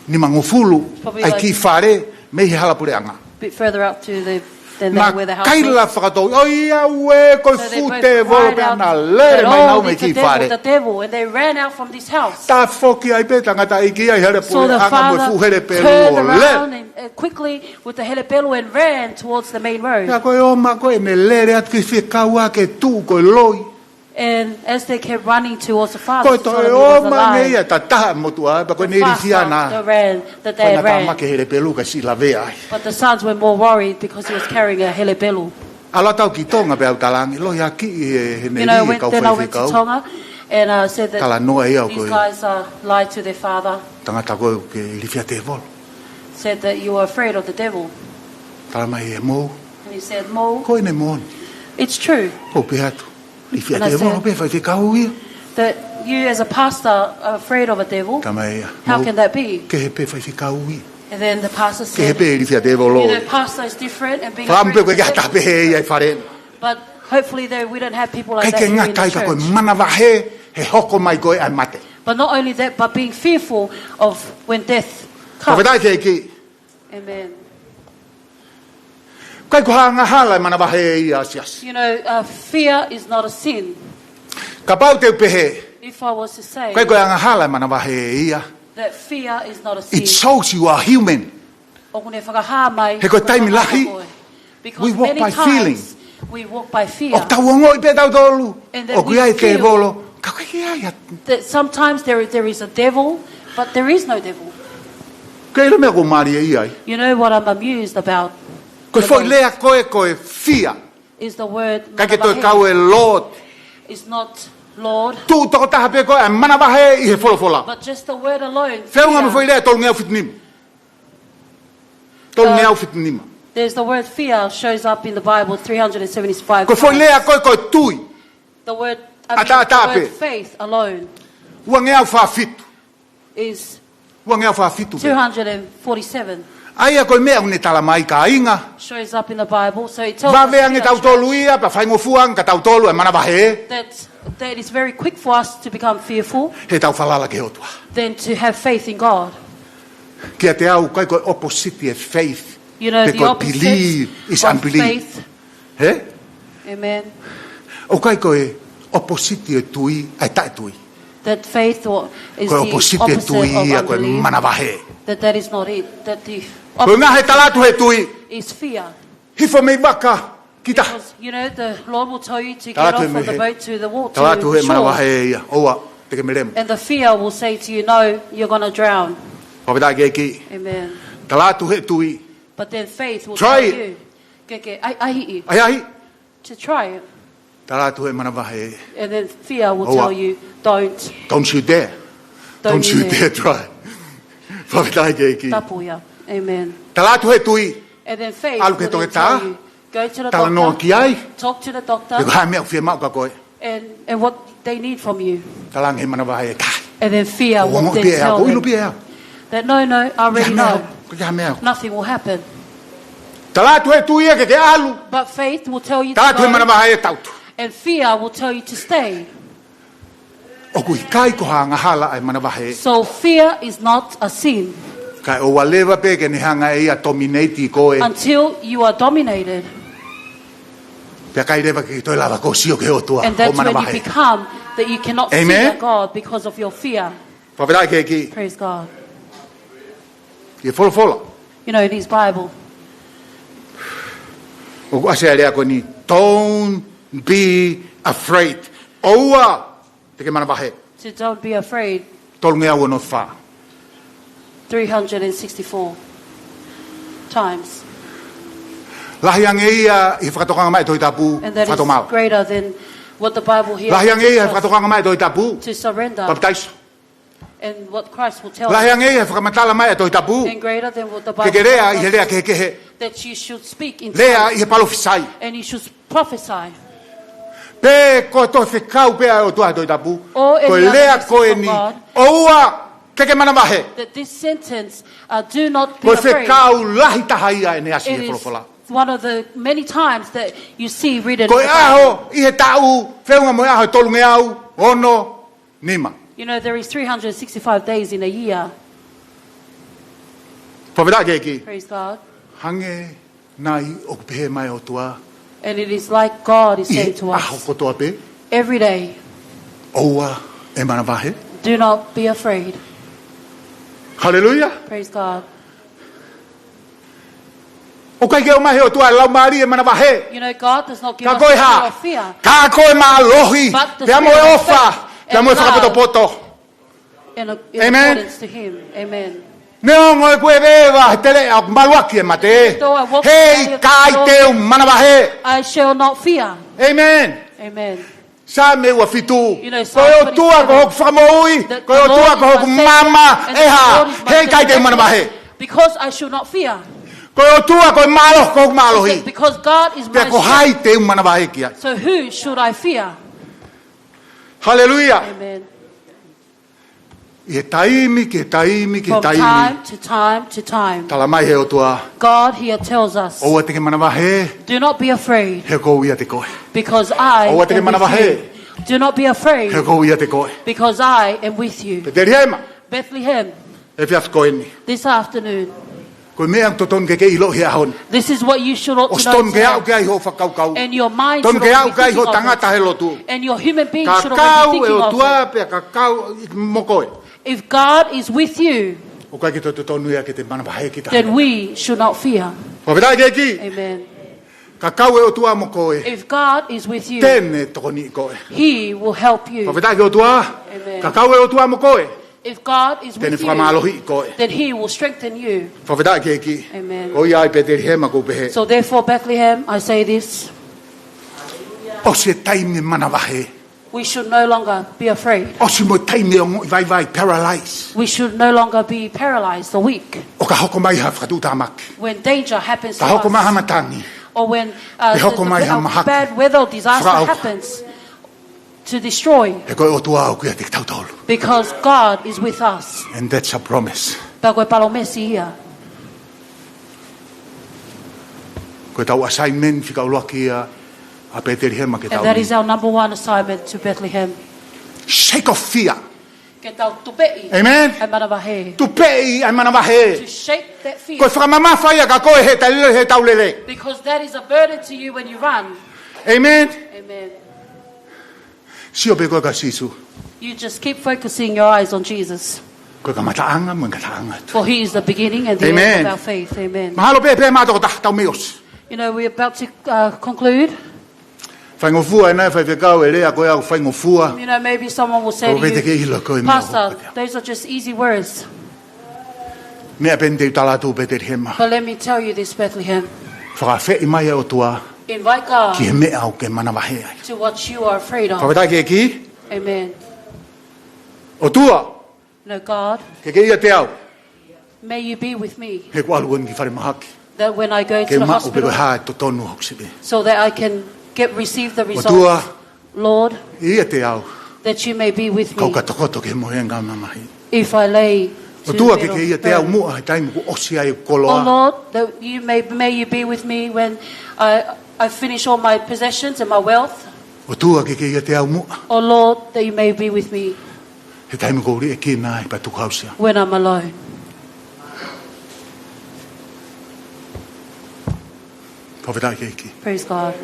ni mangufulu Probably ai like- ki fare me hi halapure anga. a bit further up to the than Na where the house kaila was. whakatou, o ia ue ko So they both fute volo cried pe out ana that, lere mai nau oh, me it's the ki devil, the fare. devil, and they ran out from this house. Ta foki ai pe tangata iki ai So harapure the anga mo fu father here turned pelu o around le. and quickly with the helepelu and ran towards the main road. Ia koe o ma koe me lere atu ki Faifekau a ke tu koe loi. And as they kept running towards the father, Koe to to tell e him he o was ma nge alive, ia ta taha motua pa koe the ne risia na. faster ran, that they Koe had na tama ran. ke here pelu ka si lave ai. But the sons were more worried because he was carrying a helepelu. Ala tau ki tonga pe au talangi lo ia ki he ne You know, ri e kau then I went to Faifekau. Tonga and said Tala that noa e au these koe guys lied to their father, tangata koe ke rifia te vol. said that you were afraid of the devil. Tala mai e mou. And he said, Mo, Koe ne mon. it's true O pe atu. Rifia And I te vol said- pe Faifekau ia. that you as a pastor are afraid of a devil. Ta mai ia. How Mou. can that be? Ke he pe Faifekau ia. And then the pastor Ke he said, pe rifia te vol you o. know, pastor is different and being Whampe afraid koe of kia the ta devil. pe he ia whare. But hopefully we don't have people like Kai that ke here ngā in kai the ka koe church. mana wahe he hoko mai koe ai mate. But not only that, but being fearful of when death Ka comes. whetai ke ki. Amen. Kai ko hanga hala mana wahe ia siasi. You know, fear is not a sin. Ka pau te pehe. If I was to say Kai ko hanga hala mana wahe ia. that fear is not a sin, It shows you are human. o kune whakahā mai, He koe taimi lahi. because We walk many by times feeling. we walk by fear. O tau ongo i pe tau tolu. And then O kui we ai ke feel- volo. Ka koe ki ai. That sometimes there is a devil, but there is no devil. Kei lo mea ko mari e ia ai. You know what I'm amused about Koe foi lea koe fia. is the word Kai ke toi manawahe. kau e Lord. It's not Lord, Tu toko taha pe koe ai mana wahe i he folofola. but just the word alone. Whiunga me foi Fear. lea tolu ngea fitinima. Tolu ngea fitinima. There's the word fear shows up in the Bible 375 Koe foi times. lea koe tui. The word, Ata the ape. word faith alone Ua ngea whaafitu. is Ua ngea whaafitu. 247. Aia koe mea une tala mai ka inga. Shows up in the Bible. So it tells Vavea nge us tau tolu ia, pa whaingo fuang ka tau tolu e mana wahe. that it's very quick for us to become fearful He tau whalala ke hotua. than to have faith in God. Kia te au, kai koe opposite e faith. You know, Pe the koe opposite believe is of unbelief. faith. He? Amen. O kai koe opposite e tui, ai tae tui. That faith is Koe the opposite e opposite tui of ia koe unbelief. mana wahe. That is not it. That the Koe ngā he opposite talatu he tui. is fear. Hifo mei waka. Kita. Because, you know, the Lord will tell you to get Talatu off he from the me he. boat to the water, to Talatu he the mana shore. wahe ia. Oua, teke me remu. And the fear will say to you, no, you're going to drown. Paweda ke ki. Amen. Talatu he tui. But then faith will Try tell it. you, Keke, ahi'i, Ai ai. to try it. Talatu he mana wahe. And then fear will Oh, tell what? you, don't. Don't you dare. Don't you dare try. Paweda ke ki. Tapuia. Amen. Talatu he tui. And then faith Alu will ke toke then tell tā. you, go to the Tala noa doctor, ki ai. talk to the doctor, Te koe mea whia mau ka koe. and what they need from you. Talang he mana wahe. Kai. And then fear will Wango then pia ea. tell Ko ilu them pia ea. that no, I already know. Ko kia mea. Nothing will happen. Talatu he tui e ke alu. But faith will tell you to Talatu he mana go, wahe tautu. and fear will tell you to stay. O kui kai ko hanga hala ai mana wahe. So fear is not a sin Kai o walewa pe ke ni hanga e a dominate koe. until you are dominated. Pea kai rewa ke toi lava ko sio ke o tua. And O that's mana when you wahe. become that you cannot Amen. fear God because of your fear. Paweda ke ki. Praise God. Ke fola fola. You know, in his Bible, O ku ase alea ko ni. Don't be afraid. Oua. Te ke mana wahe. so don't be afraid, Tolu ngea ua no wha. 364 times. Lahi ange ia i whakatokanga mai toi tapu. And that is Whatomau. greater than what the Bible here Lahi ange ia i tells us whakatokanga mai toi tapu. to surrender, Baptaiso. and what Christ will tell Lahi us, ange ia i whakamatala mai toi tapu. and greater than what the Ke Bible ke rea i he tells rea us, ke he. that you should speak in Lea tongues i he palo fisai. and you should prophesy. Pe ko to se kau pe o tua toi tapu. Or any Ko other lea message koe from ni. God. Oua. Keke mana vahe. that this sentence, do not be Koe afraid, whekau lahi tahaia e ne asi it e is wholopola. one of the many times that you see written. Koe aho, i he tau, wheunga mo aho tolu nge au, ono, nima. You know, there is 365 days in a year. Pawhera keki, Praise God. hange nai o kupehe mai o tua, And it is like God is i he saying to aho us kotoa pe, every day, oua e mana vahe. do not be afraid. Hallelujah. Praise God. O kai ke o mahe o tua lau maari e mana vahe. You know, God does not give Ka us koe the spirit ha, of fear, ka koe maa lohi, but the te amo e spirit of ofa, faith te amo e and whakapoto love. poto. in Amen. accordance to Him. Amen. Ne o ngoe koe vewa, he tele a maluaki e mate. Though I walk Hei through the valley of kai the shadow teu of mana vahe. I shall not fear. Amen. Amen. Sa me ua fitu. You know, Koe o Psalm tua 27, ko hoku whakamoui. that Koe o the tua Lord ko is hoku my mama. Savior, and E the ha, Lord is my hei kai teu mana deliverer, vahe. because I shall not fear. Koe o tua koe malo ko hoku malohi. Because God is Pea my ko strength. hai teu mana vahe kia. So who should I fear? Hallelujah. Amen. I taimi, ke taimi, ke From taimi. time to time to time, Tala mai he o tua. God here tells us, Oua te ke mana vahe. do not be afraid, He kou ia te koe. because I Oua te ke am mana with vahe. you. Do not be He afraid, kou ia te koe. because I am with you. Petelihema. Bethlehem, E fiaf koe ni. this afternoon, Koe mea toton ke ilo hi ahon. this is what you should ought O to ston know ke au today. ke ai ho whakau kau. And your mind Ton should ke also au be ke ai ho thinking of tangata it. he lotu. And your human being Ka should kau already e be thinking o of it. tua pe ka kau mokoe. If God is with you, O kai ki to tonu ia ke te mana vahe ki ta. then we should not fear. Pawhera ke ki. Amen. Ka kau e o tua mokoe. If God is with you, Tēne tokoni koe. He will help you. Pawhera ke o tua. Amen. Ka kau e o tua mokoe. If God is Tēne with you, whamalohi koe. then He will strengthen you. Pawhera ke ki. Amen. O ia i Petelihema ko pehe. So therefore, Bethlehem, I say this, O se taimi mana vahe. we should no longer be afraid. O si mo taimi o ngoi vai vai paralyze. We should no longer be paralyzed or weak. O ka hoko mai ha whakatu tamaki. When danger happens to Ka hoko mai us, hamatangi. or when Me hoko mai ha mahaka. bad weather or disaster Frau. happens to destroy, He koe o tua au kia te tautolu. because God is with us. And that's a promise. Pa koe palomesi ia. Koe tau assignment whika ulua kia a Petelihema ke And tau that ni. is our number one assignment to Bethlehem. Shake of fear. Ke tau tupei Amen. ai manawahe. Tu pei ai mana To vahe. shake that fear. Koe whakamama whaia ka koe he talile he taulele. Because that is a burden to you when you run. Amen. Amen. Sio pe koe ka sisu. You just keep focusing your eyes on Jesus. Koe ka mataanga mo ka taanga. For He is the beginning and the Amen. end of our faith. Amen. Mahalo pe pe mātoko tau meos. You know, we're about to conclude. Whaingofua e nai Faifekau e lea koe au whaingofua. You know, maybe someone will say Ko vete to ke you, ilo koe mea Pastor, hoka. those are just easy words. Mea pente u talatu Petelihema. But let me tell you this, Bethlehem. Whakawhei mai e o tua Invite ki he God mea au ke mana vahe ai. to what you are afraid of. Whaweta ke ki. Amen. O tua. No, God, Ke ia te au. may you be with me, He kua aluan ki whare mahaki. that when I go Ke to the ma upe koe hospital, hae to tonu hoksibe. so that I can receive the O tua. results. Lord, Ia te au. that you may be with Kau me ka tokoto ke mohenga mamahi. if I lay O to tua the ke bed ke ia of te au burn. mua he taimu ku osi ai Oh koloa. Lord, that you may you be with me when I finish all my possessions and my wealth. O tua ke ia te au mua. Oh Lord, that you may be with me He taimu ko uri e ki nai pa tukausia. when I'm alone. Pawheta ke ki. Praise God.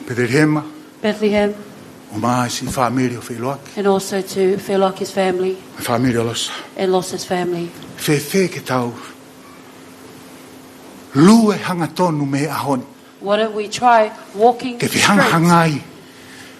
Petelihema. Bethlehem, O maa si whamiri o whiloaki. and also to Failotu's family Whamiri o losa. and Los's family. Whewhe ke tau. Lue hanga tonu me ahon. Why don't we try walking Ke whihanga straight hangai.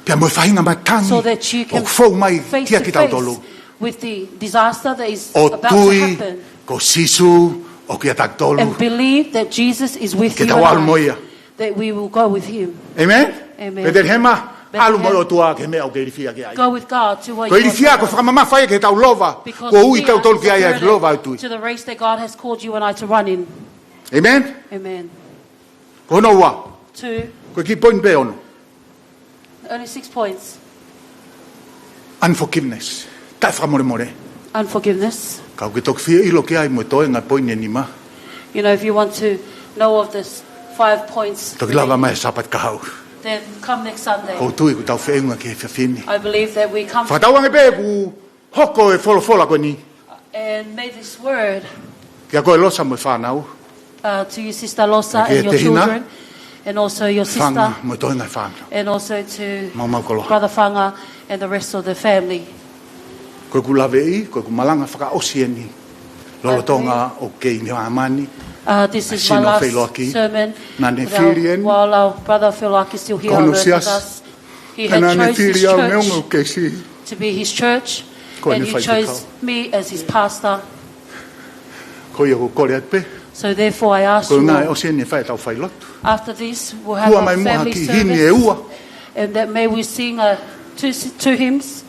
Pia mo whahinga matangi. so that you O can whau mai face kia to ki tau face tolu. with the disaster that is O about to tui, happen, ko sisu, o kia tak tolu. and believe that Jesus is with Ke you tau and alu I, moia. that we will go with Him. Amen? Amen. Petelihema. Bethlehem. Alu moi o tua ke mea o ke irifia ke ai. Go with God to what Ko you irifia ko are whakamama whaia ke tau lova. because Ko ui we tau are tolu ki ai ai lova au tui. to the race that God has called you and I to run in. Amen? Amen. Ko hono ua. 2, Ko ki point pe ono. only 6 points. Unforgiveness. Tai whakamore. Unforgiveness. Kau ke toki whia ilo ke ai mo toi ngai poine ni ma. You know, if you want to know of this 5 points, Toki lava mai sapat kahau. then come next Sunday. Ko tui ku tau whiunga ke whiawhini. I believe that we come Whakatauange pē ku hoko e wholofola koe ni. and may this word Kia koe losa mo whanau. to your sister Losa Okay, and your te hina. children, and also your sister, Whanga mo toi ngai whanau. and also to Mau kolo. Brother Fanga and the rest of the family. Koe ku lawe I, koe ku malanga whakaosi e ni. Lolo tonga o kei ni amani. This is Sino my last FaiLotu. sermon. Nane With our- whirien. While our brother FaiLotu is still here Kono on earth with Siasi. us, he had Nane chose his whiria meonga o church kei si. to be his church, Koe and ni he Faifekau. chose me as his pastor. Koe ia ku kore at pē. So therefore I ask Koe you, ngai Lord, o se ni whae tau FaiLotu. after this we'll have Hua a mai moha family ki hini e ua. service, and that may we sing two hymns,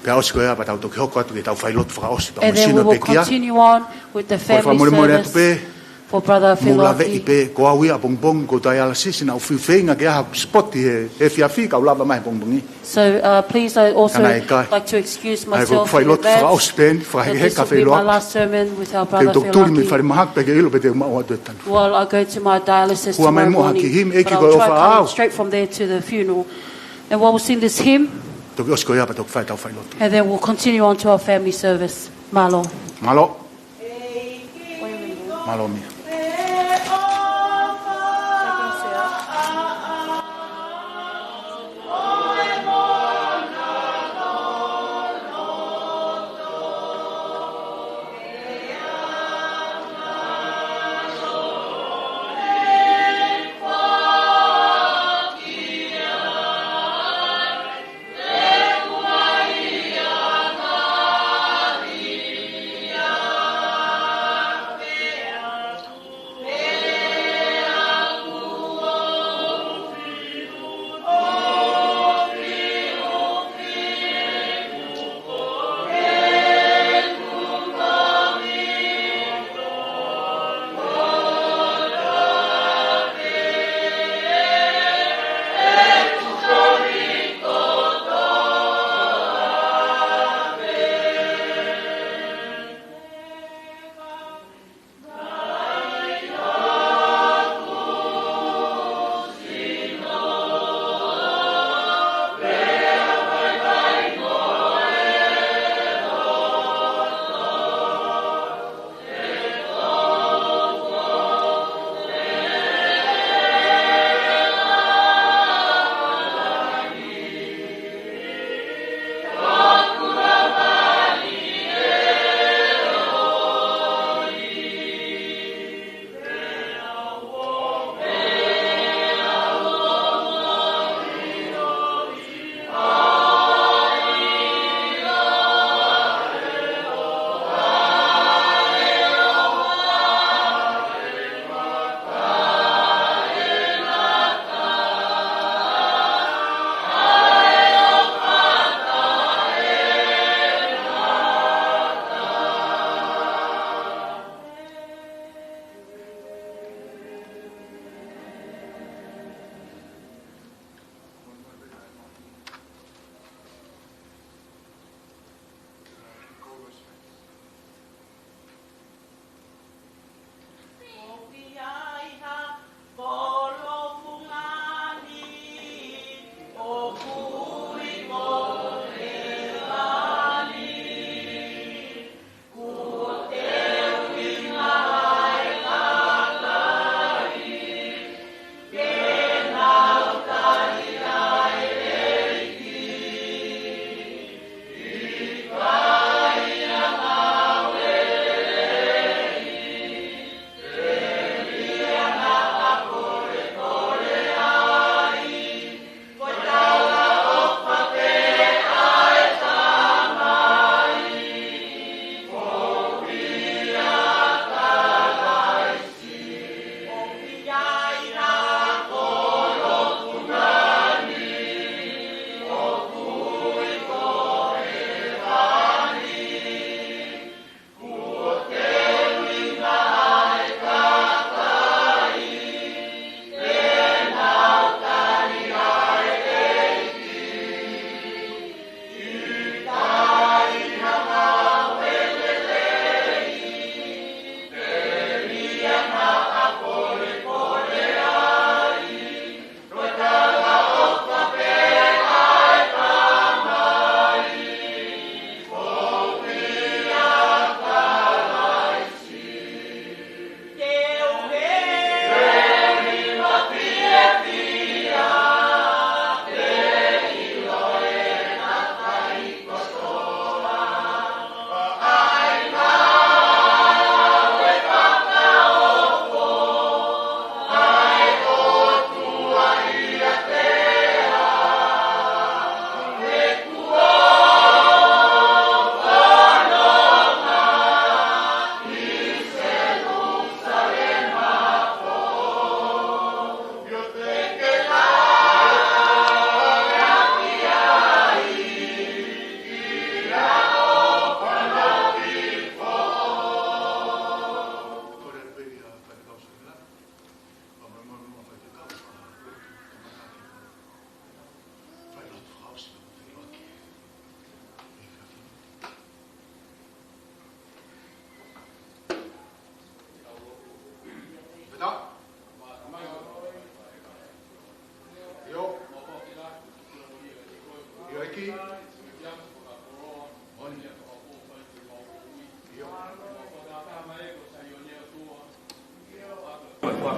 Pea osi koe apa tau toki hoko atu ke tau FaiLotu whakaosi. Pa and then we masino will pe kia. continue on with the Koe family whamore atu service pē. for Brother Mula vei FaiLotu. pe ko awi a bongbong ko tai ala sisi na ufi feinga ke ha spoti e fiafi ka lava mai bongbongi. So please, I also Kana e kai. like to excuse Ai ko myself in FaiLotu advance. whakaosi fa that he this ka will be my FaiLotu. last sermon with our Ke brother dokturi mi fare FaiLotu. mahak pe ke ilo pe te ma o atu tanu. While I go to my dialysis Hua mai tomorrow moha morning, ki him, e but ki I'll koe try ofa to come au. straight from there to the funeral. And while we'll sing this hymn, Toki osi koe apa tok fai tau FaiLotu. and then we'll continue on to our family service. Malo. Malo. Malo mi.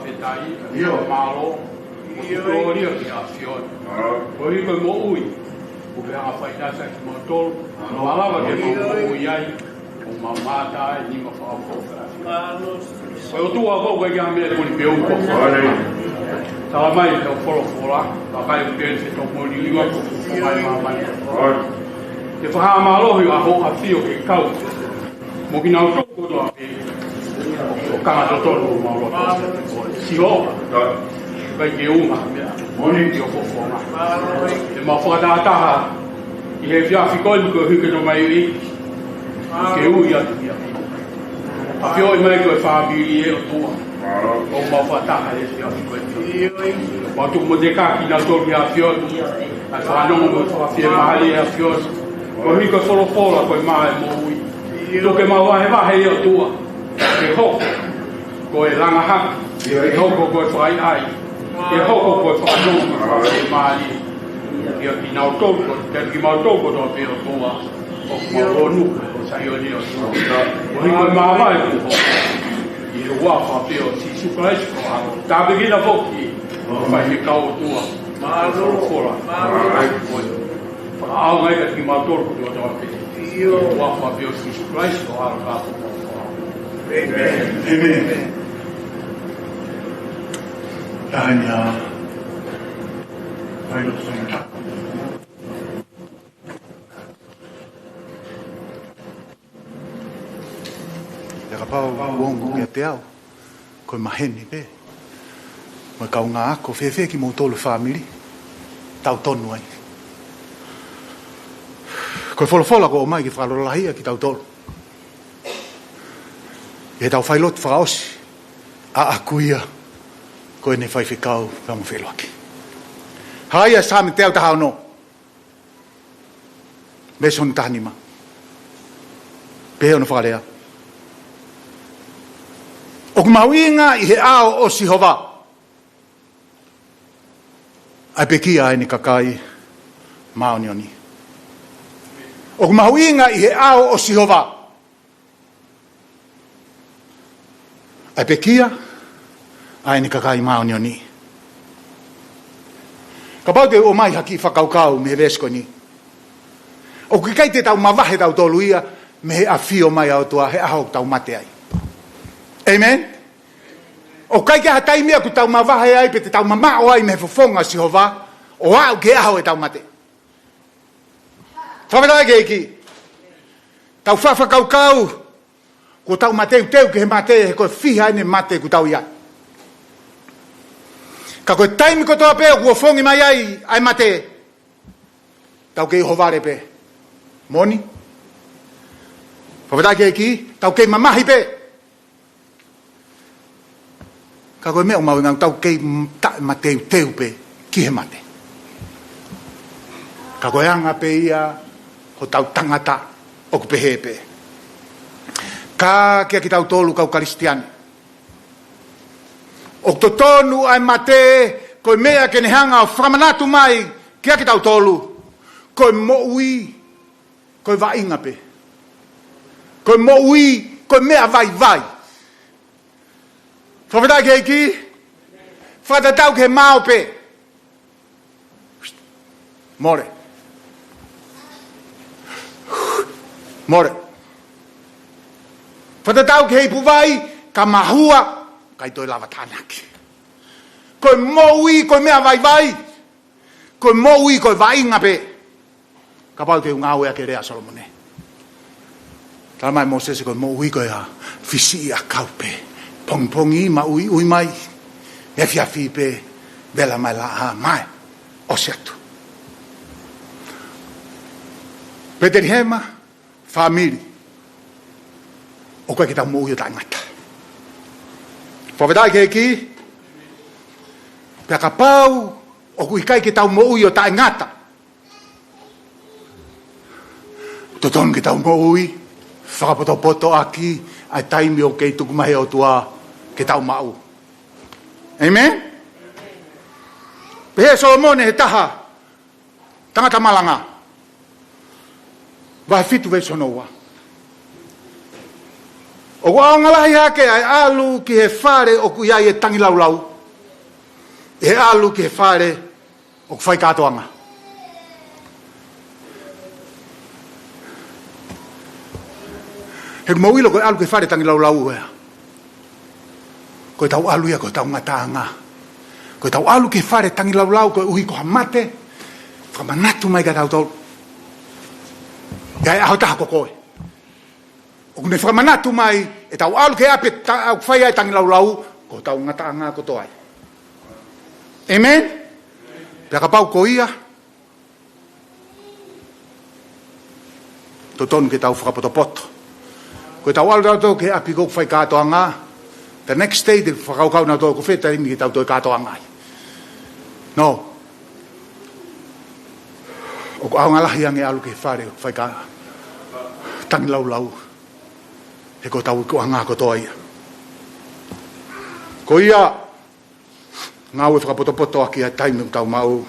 Fatai, ia malo, o ria ki a fion. O i ko mo ui, o pe a fai nasa ki mo tol, malawa ke mo ui ai, o mamata ai ni ma fa o o tu a ko ga ya me ko ni pe o ko. Tala mai ka folo fola, ka kai pe se to mo ni wa ko mai mai. Te fa malo a ho a fio ke kau. Mo ki na to ko do a pe. O kama to to mo lo. Si o. Vai ke uma. Mo ni ki o fo fo ma. E ma fa da ta ha. I he fia fi ko ko hu ke no mai i. Ke u ya ya. A fio i mai ko fa bi e o to. O ma fa ta ha e fia fi ko. O tu mo de ka ki na to bi a fio. A fa no mo fa fi ma ali a fio. O hi ko folo folo ko mai mo ui. Lo que ma va he o tua. E ho. Ko e langa ha. E ho ko fai ai. E ho ko fai no ma mai. E ki na to ko ke ki ma to ko do pe o tua. O mo nu ko sai o ni o tua. O hi ko ma vai ko. I wa fa pe o si su ko ko. Ta be ki na fo ki. Faifekau tua. Ma lo fora. Au ngai ka ki ma to ko do pe. Wa fa pe o si su Christ ko ha ka. Amen. Tanya. FaiLotu. Ya ka pau wongu ke te au. Ko maheni pe. Ma ka nga ko fefe ki mo tolu family. Tau tonu ai. Ko folo ko mai ki falo lahia ki tau tolu. E tau FaiLotu faraosi. A akuia. Ko ne Faifekau ka mo felo aki. Haia sa me teo ta no. Me son tanima. Pe ono falea. O kumauinga i he ao o Sihova. Ai pekia ai ni kakai maonioni. O kumauinga i he ao o Sihova. Ai pekia ai ni kakai maonioni. Ka pau te o mai haki whakaukau me vesko ni. O ki kai te tau mawahe tau toluia me he awhio mai au tua he aho tau mate ai. Amen? O kai ke hatai mea ku tau mawahe ai pe te tau mamao ai me he fofonga Sihova o au ke aho e tau mate. Whawherai ke iki. Tau whawhakaukau ko tau mateu teu ke he mate he koe whiha ene mate ku tau iai. Ka koe taimi ko toa peo kua fongi mai ai mate. Tau kei hovare pe. Moni. Whawherai ke iki. Tau kei mamahi pe. Ka koe mea mau ngau tau kei mateu teu pe. Ki he mate. Ka koe anga pe ia ho tau tangata o ku pehe pe. Ka kia ki tau tolu kau karistiani. O to tonu ai mate koe mea ke nehanga o whamanatu mai kia ki tau tolu. Koe mo ui, koe wa inga pe. Koe mo ui, koe mea vai. Whawhetai ke iki? Whatatau ke mao pe. More. Whatatau ke heipu vai, ka mahua, kai toi lava tanaki. Koe moui, koe mea vai. Koe moui, koe vainga pe. Ka pau te unga ue ke rea Solomone. Tala mai Mosese koe moui koe a fisi a kaupe. Pongpongi ma ui mai. Me fiafi pe, vela mai la a mai. O seatu. Petelihema, famili. O koe ki tau moui o tangata. Whawhetai ke ki. Pea ka pau o kui kai ki tau moui o tangata. Toton ki tau moui. Whakapoto aki. Ai taimi o kei tukumahe o tua ki tau mau. Amen? Pehe Solomone he taha. Tangata Malanga. Vai fitu vei sonoua. O ko ngalahi hake ai alu ki he whare o ku iai e tangi laulau. E alu ki he whare o ku whai katoanga. He mauilo ko alu ki whare tangi laulau ea. Ko tau alu ia ko tau ngatanga. Ko tau alu ki whare tangi laulau ko uhi ko hamate. Whamanatu mai ka tau tolu. Ia e aho taha kokoe. O kune whamanatu mai, e tau alu ke ape au whai ai tangi laulau, ko tau ngatanga ko toai. Amen? Pea ka pau ko ia. To tonu ke tau whakapotopoto. Ko tau alu tau ke ape ko whai katoa ngā. The next day, te whakaukau nā tō ko wheta imi ke tau tō katoa ngā. No. O ko au ngalahi ange alu ke whare o whai katoa. Tangi laulau. He ko tau ko anga ko toa ia. Ko ia, ngau e whakapotopoto aki a taime tau mau.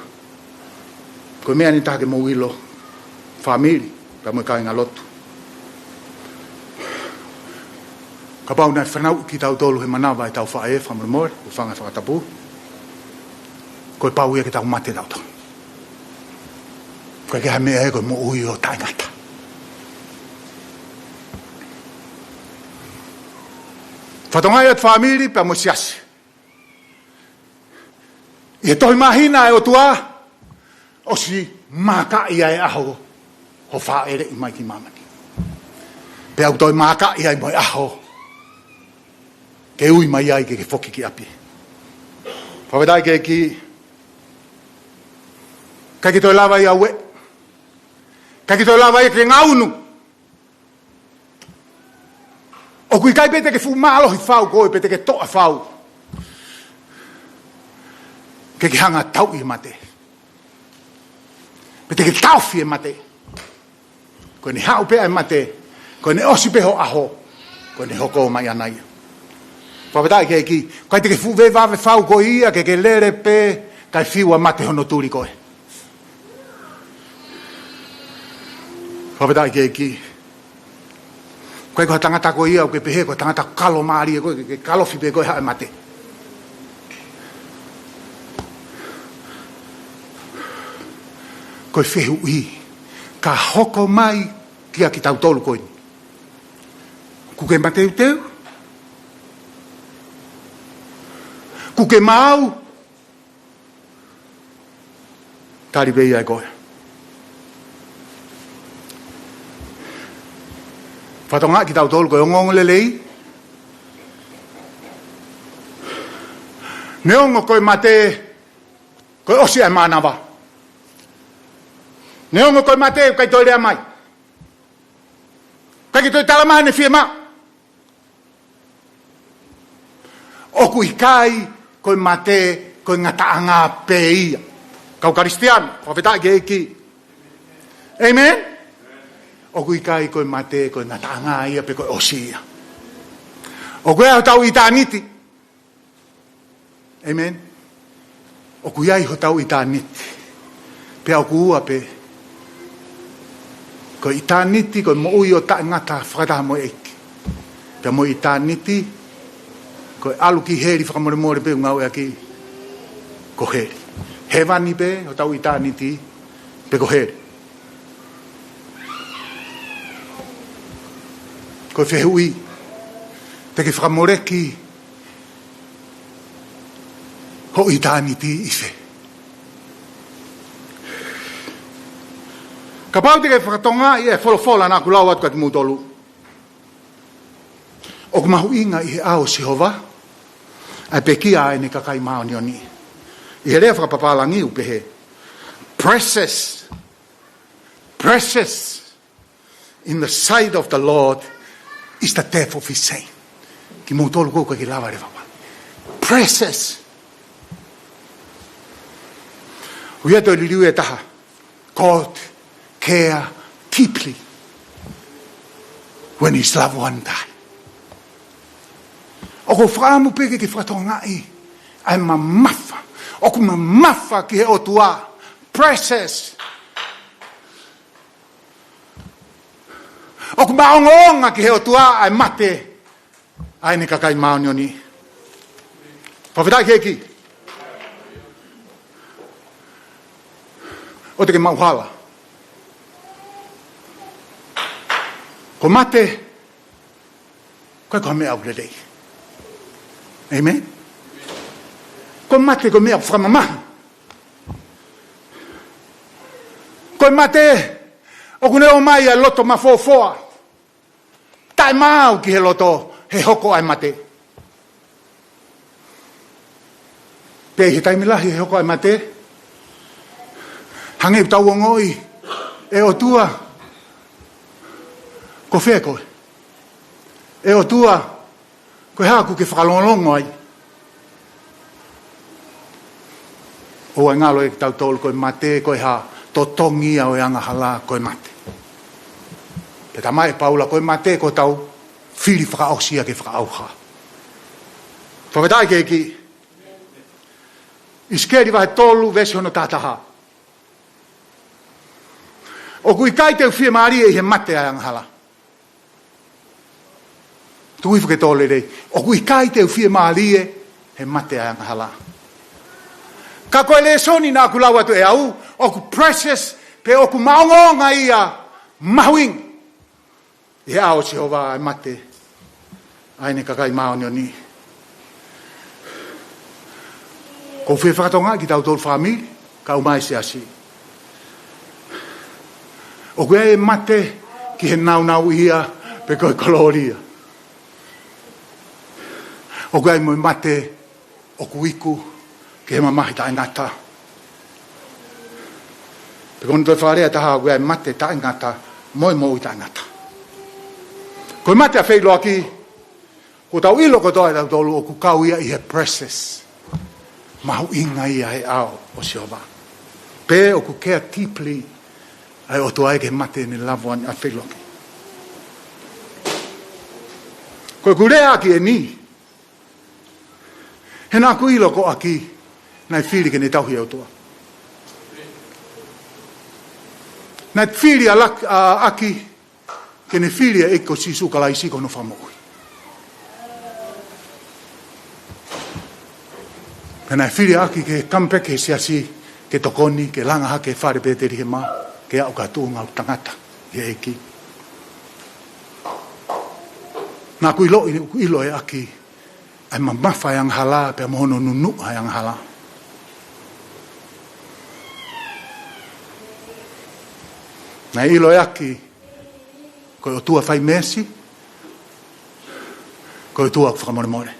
Ko mea ni take mo wilo, famili, pa mo kai ngā lotu. Ka pau nai whanau ki tau tolu he manawa e tau whae, whamoromore, o whanga whakatapu. Ko e pau ia ki tau mate tau tau. Ko e ke ha mea e ko mo ui o taingata. Whatongai at family pa mo siasi. I tohi mahina e o tua, o si maka ia e aho, ho whaere i mai ki mamani. Pe au toi maka ia e moi aho, ke ui mai ai ke whoki ki api. Whawedai ke ki, kai ki toi lawa i aue, kai ki toi lawa i ke ngaunu, o kui kai pete ke fu malo hi whau koe, pete ke toa whau. Ke hanga tau i mate. Pete ke tauwhi e mate. Koe ni hau pea e mate. Koe ni osi peho aho. Koe ni hoko mai anai. Whapetai ke ki, kai te ke fu vewawe whau koe ia, ke lere pe, kai whiua mate hono turi koe. Whapetai ke ki, koe koe tangata koe ia, koe pehe koe tangata kalo maari, koe ke kalofi pe koe hae mate. Koe whehu i, ka hoko mai kia ki tau tolu koe. Kuke mateu teu? Kuke mau? Tari pei ai koe. Whatonga ki tau tolu koe ongongo lelei. Neongo koe mate, koe osi ai manawa. Neongo koe mate, kai toi rea mai. Kai ki toi talamaha ne whiema. Oku i kai, koe mate, koe ngataanga peia. Kau karistiano, whawhetai ke eki. Amen? Oku i kai, koe mate, koe ngataanga ia, pe koe osia. Oku ea tau i tāniti. Amen? Oku iai ho tau i tāniti. Pe oku ua pe, ko i tāniti, ko mo ui o ta ngata whakataha mo eiki. Pea mo i tāniti, ko alu ki heri whakamoremore pe ngau ea ki, ko heri. Hewani pe, o tau i tāniti, pe ko heri. Ko whehui, te ki whakamoreki, ho i tāniti ife. Ka pau te ke whakatonga i e wholofola nā kulau atu ka te mūtolu. O ku mahu inga i he ao Sihova, ai pe kia ai ne kakai mao ni oni. I he rea whakapapalangi upe he. Precious in the sight of the Lord is the death of his saint. Ki mūtolu kou ka ki lawa re wapa. Precious. Huia toi liriu e taha. God care deeply when his loved one die. O ko whaamu peke ki whatonga i, ai mamafa. O ko mamafa ki he otua. Precious. O ko maongonga ki he otua ai mate. Aine kakai maonio ni. Fatai keki. O te ke mauhala. Ko mate, koe mea ule rei. Amen? Ko mate ko mea whamamahi. Ko mate, o kune o mai a loto mafofoa. Tai mau ki he loto, he hoko ai mate. Pei he taimilahi he hoko ai mate. Hange tau o ngoi, e o tua, ko whea koe. E o tua, koe haku ke whakalongongo ai. O ai ngalo e tau tolu koe mate, koe ha to tongi au e anga hala koe mate. Pe ta mai paula koe mate, koe tau whiri whakaosia ke whakaauha. Whakatai ke ki, iskeri wahe tolu vesi hono tātaha. O kui kai teu whia maari e he mate ai anga hala. Tui whake tole rei. O kui kai teu whia maari e he mate ai anga hala. Ka koe le soni nā ku lau atu e au, o ku precious, pe o ku maongonga ia mahuing. E ao se ova ai mate, aine kakai maonio ni. Ko whia whakatonga ki tau tolu whamiri, ka umai Siasi. O koe e mate ki he nau ia pe koe koloria. O koe e moi mate o kuiku ki he mamahi tae ngata. Pe kono toi wharea taha o koe e mate tae ngata, moi moi tae ngata. Koe mate a whailo aki, ko tau ilo ko toi tau tolu o ku kau ia i he precious. Mahu inga ia he ao o siova. Pe o ku care deeply ai o tu ai ke mate ni lavuan a whailoki. Koe kurea aki e ni. He nā kuilo ko aki nai whiri ke ne tauhi au tua. Nai whiri aki ke ne whiri e eko sisu ka lai siko no whamoi. Ke nai whiri aki ke kampeke Siasi ke tokoni ke langa hake whare Petelihema. Ke au katu ngau tangata, ke eki. Nā kui ilo e aki, ai mamafa yang hala, pe mohono nunu yang hala. Nā ilo e aki, koe o tua whai mesi, koe o tua whakamore.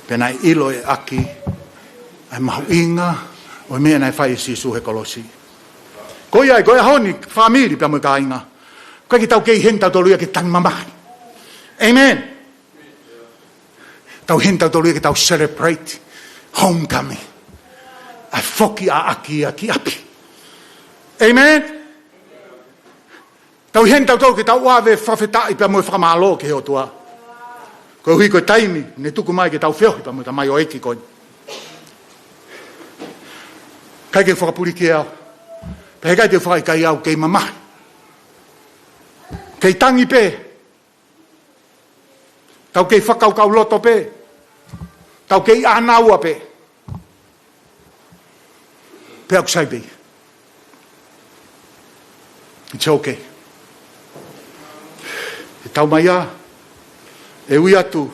Pe nā ilo e aki, ai mahu inga, o mea nai whai si su he kolosi. Koe ai, koe honi, whamiri pia mui ka inga. Koe ki tau kei hentau tolu ia ki tang mamahi. Amen. Tau hentau tolu ia ki tau celebrate homecoming. Ai whoki a aki a ki api. Amen. Tau hentau tolu ki tau uawe whawhetai pia mui whakamalo ki heo tua. Koe hui koe taimi, ne tuku mai ki tau whiohi pia mui ta mai o eki koe. Kai ke whakapuri ki au. Pe kai te whakai kai au kei mamahi. Kei tangi pe. Tau kei whakaukau loto pe. Tau kei anaua pe. Pe au ksai pe. It's okay. E tau mai a. E ui atu.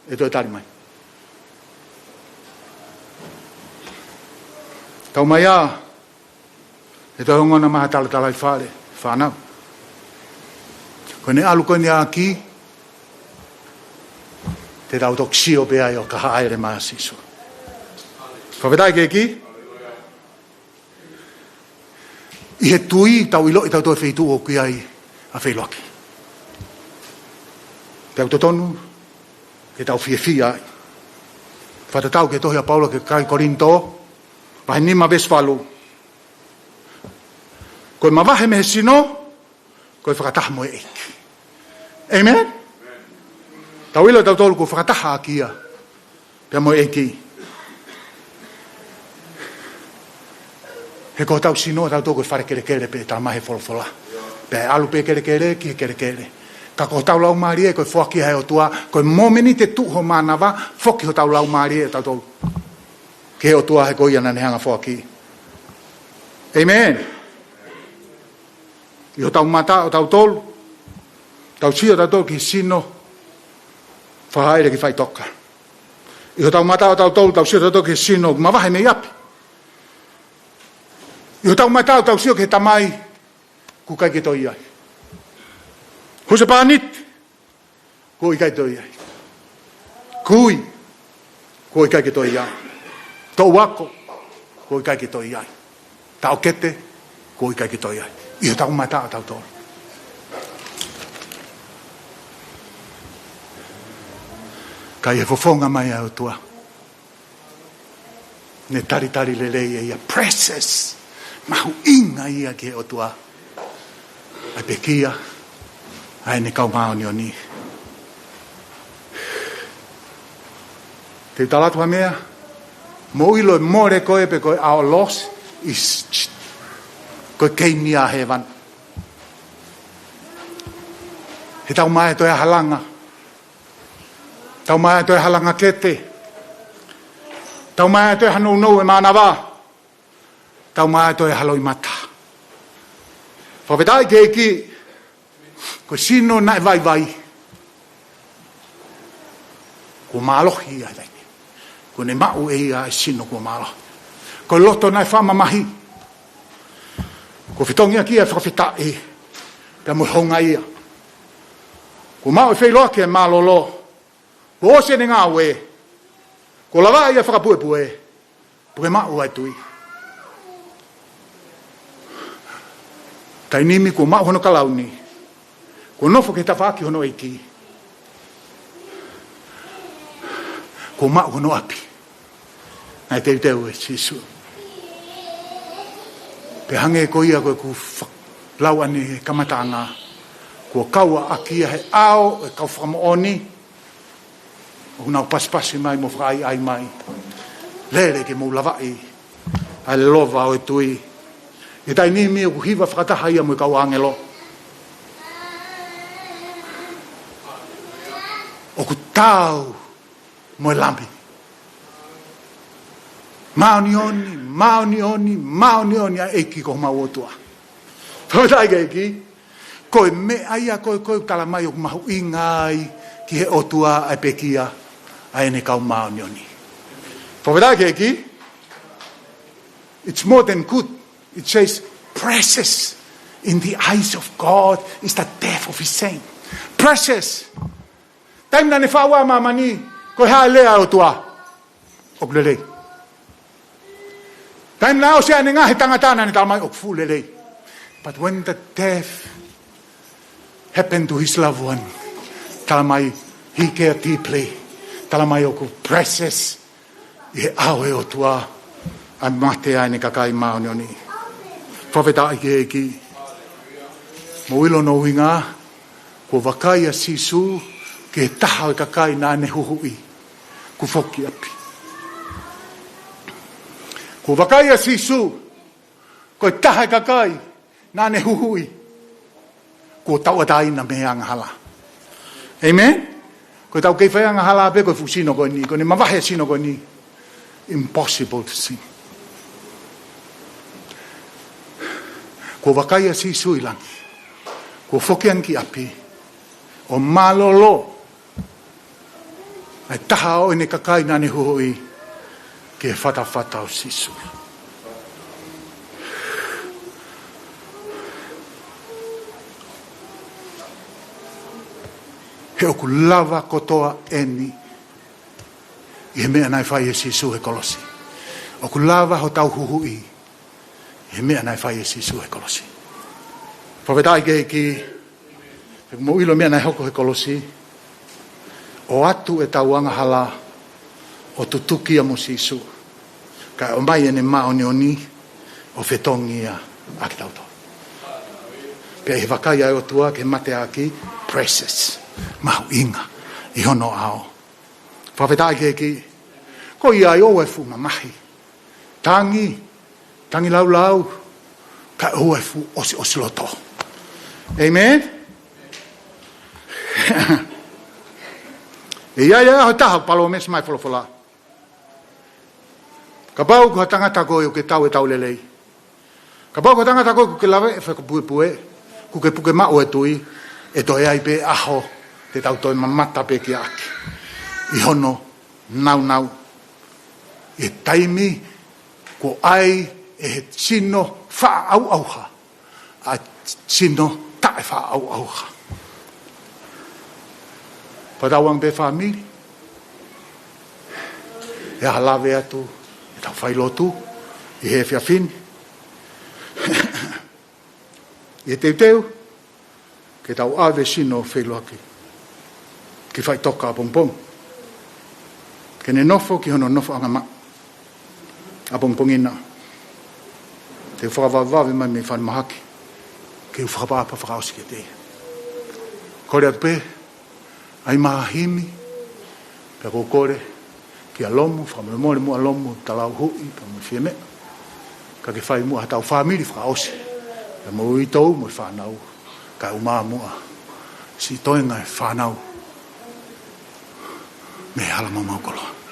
E toi tari mai. Tau mai a, e toi hongona maha tala i whare, whanau. Koe ne alu koe ne a ki, te rau tok sio pe ai o ka haere maa siso. Whawhetai ke ki? I he tui tau ilo i tau toi wheitu o ki ai a wheiloaki. Te au totonu, ke tau whia ai. Whatatau ke tohi a Paulo ke kai Korinto, Pahe nima vesfalu. Koe mawahe me he sino, koe whakataha mo e eki. Amen? Tau ilo tau tolu ko whakataha akia. Pea mo e eki. He ko tau sino, tau tolu ko whare kere kere pe ta mahe wholofola. Pea alu pe kere kere, ki he kere kere. Ka ko tau lau maari e koe whaki hei o tua, koe momeni te tuho manawa, whoki ho tau lau maari e tau tolu. Ke hei o tua he koe ana ne hanga whaki. Amen. I ho tau mata o tau tolu, tau sio tau tolu ki sino, whahaere ki whai toka. I ho tau mata o tau tolu, tau sio tau tolu ki sino, mawahe me iapi. I ho tau mata o tau sio ki tamai, ku kai ki toi ai. Huse pānit, ko i kai toi ai. Kui, ko i kai ki toi ai. Tau wako, ko i kai ki toi ai. Tau kete, ko i kai ki toi ai. I ho tau mata o tau tolu. Kai e fofonga mai au tua. Ne tari lelei e ia precious. Mahu inga ia ke o tua. Ai pekia. Ai ne kau maoni o ni. Te talatu ha mea. Mo ilo e more koe pe koe our loss is koe keimi a hevan. He tau mai toi halanga. Tau mai toi halanga kete. Tau mai toi hanu nou e mana wā. Tau mai toi haloi mata. Whawhetai ke ki, ko sino nai vai. Ko malohi ai veni. Ko ne mau e ia sino ko malohi. Ko loto nai whama mahi. Ko whitongia ki e whawhetai. Pea mo honga ia. Ko mau e FaiLotu e malolo. Ko ose ne ngā ue. Ko lawa ia whakapuepue. Puke mau ai tui. Tai nimi ko mau hono kalauni. Ko nofo ke tawhaki hono eiki. Ko mau hono api. Nai te teu e sisu. Pe hange ko ia koe ku lau ane kamatanga. Ko kaua akia he ao e kau whakamooni. O nau paspasi mai mo whakai ai mai. Lere ke mou lawai. Ai le lova o e tui. E tai nimi o ku hiva whakataha ia mo i kau angelo. O ku tau mo e lampi. Maoni oni a eiki ko mau o tua. Whakatai ke eiki. Koe me aia koe kalamai o ku mahu ingai ki he otua ai pekia. Ai ne kau maoni oni. Whawhetai ke eki. It's more than good. It says, precious in the eyes of God is the death of his saint. Precious. Taim na ne whaua mamani, koe hae lea o tua. O kulelei. Taim na o sea ne ngahe tangatana ne talamai o kufulelei. But when the death happened to his loved one, talamai, he cared deeply. Talamai o ku precious. I au e o tua. Ai mate ai ne kakai maoni oni. Whawhetai ke eki. Mo ilo no winga. Ko wakai a sisu. Ke taha o kakai nā ne huhui. Ku whoki api. Ko wakai a sisu. Ko taha o kakai nā ne huhui. Ko tauatai na mea ngahala. Amen? Ko tau kei whai ngahala ape ko fusino ko ni. Ko ne mawahe sino ko ni. Impossible to see. Ko wakai a sisu ilangi. Ko whokian ki api. O malolo. Ai taha o ne kakai nā ne huhui. Ke whata o sisu. He oku lava kotoa eni. I he mea nai whai e sisu he kolosi. Oku lava ho tau huhui. He mea nai whai e sisu he kolosi. Whawhetai ke ki. He mo ilo mea nai hoko he kolosi. O atu e tau anga hala. O tutuki a mo sisu. Ka o mai ene maoni oni. O whetongia a ki tauto. Pea he wakai ai o tua ke mate aki. Precious. Mahu inga. I hono ao. Whawhetai ke ki. Ko ia i oe fu mamahi. Tangi lau. Ka oe fu osi loto. Amen? E ia ho taha palo mes mai folofola. Ka pau ko tangata ko ke tau e tau lelei. Ka pau ko tangata ko ke lave e fa ko pue ku ke puke ma o e tui e to ai pe aho te tau toi mamata pe ki aki. I hono nau e taimi ko ai e he sino fa au auha a sino ta e fa au auha. Padawang be family e halave atu e tau FaiLotu i he fiafini i teu ke tau ave sino FaiLotu ki fai toka a pompong ke ne nofo ki hono nofo anga ma a pompongina te whakawawave mai me whanmahaki ke u whakapapa whakaosi ke te kore atu pe ai mahimi pe ko kore ki alomo whakamemore mu alomo talau hui pa mu fieme ka ke whai mua hatau whamiri whakaosi pe mo i tau mo i whanau ka umā mua si toenga e whanau me hala mamau koloa.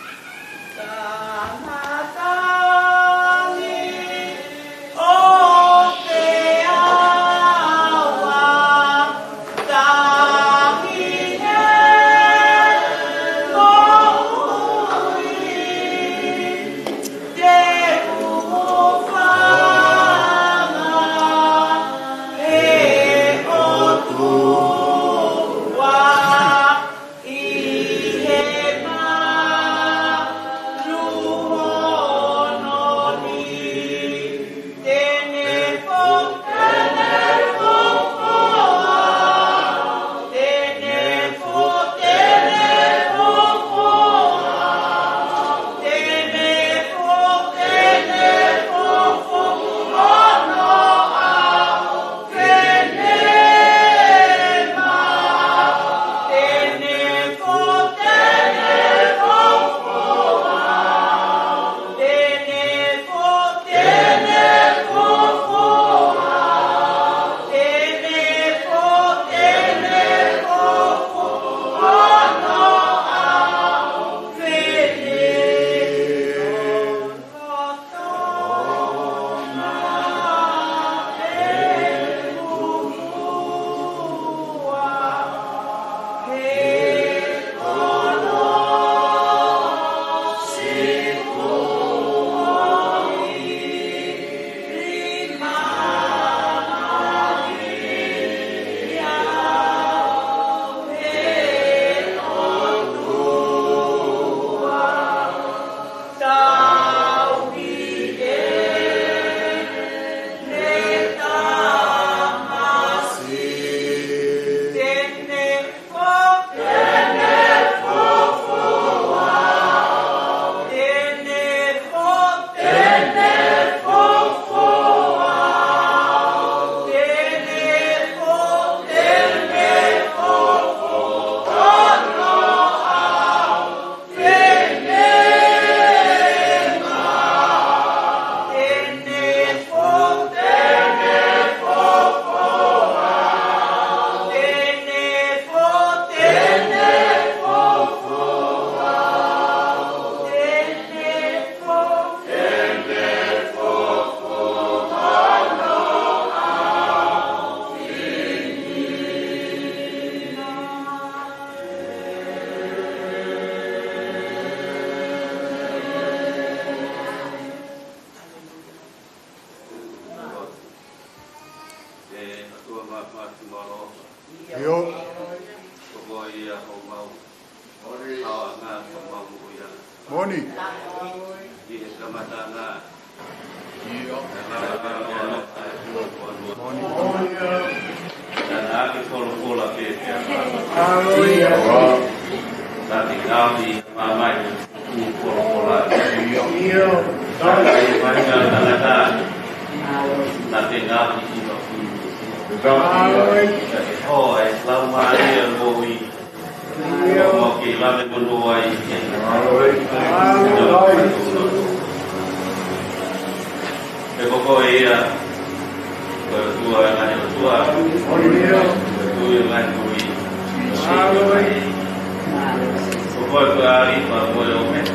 Pokoknya kali bawa omen.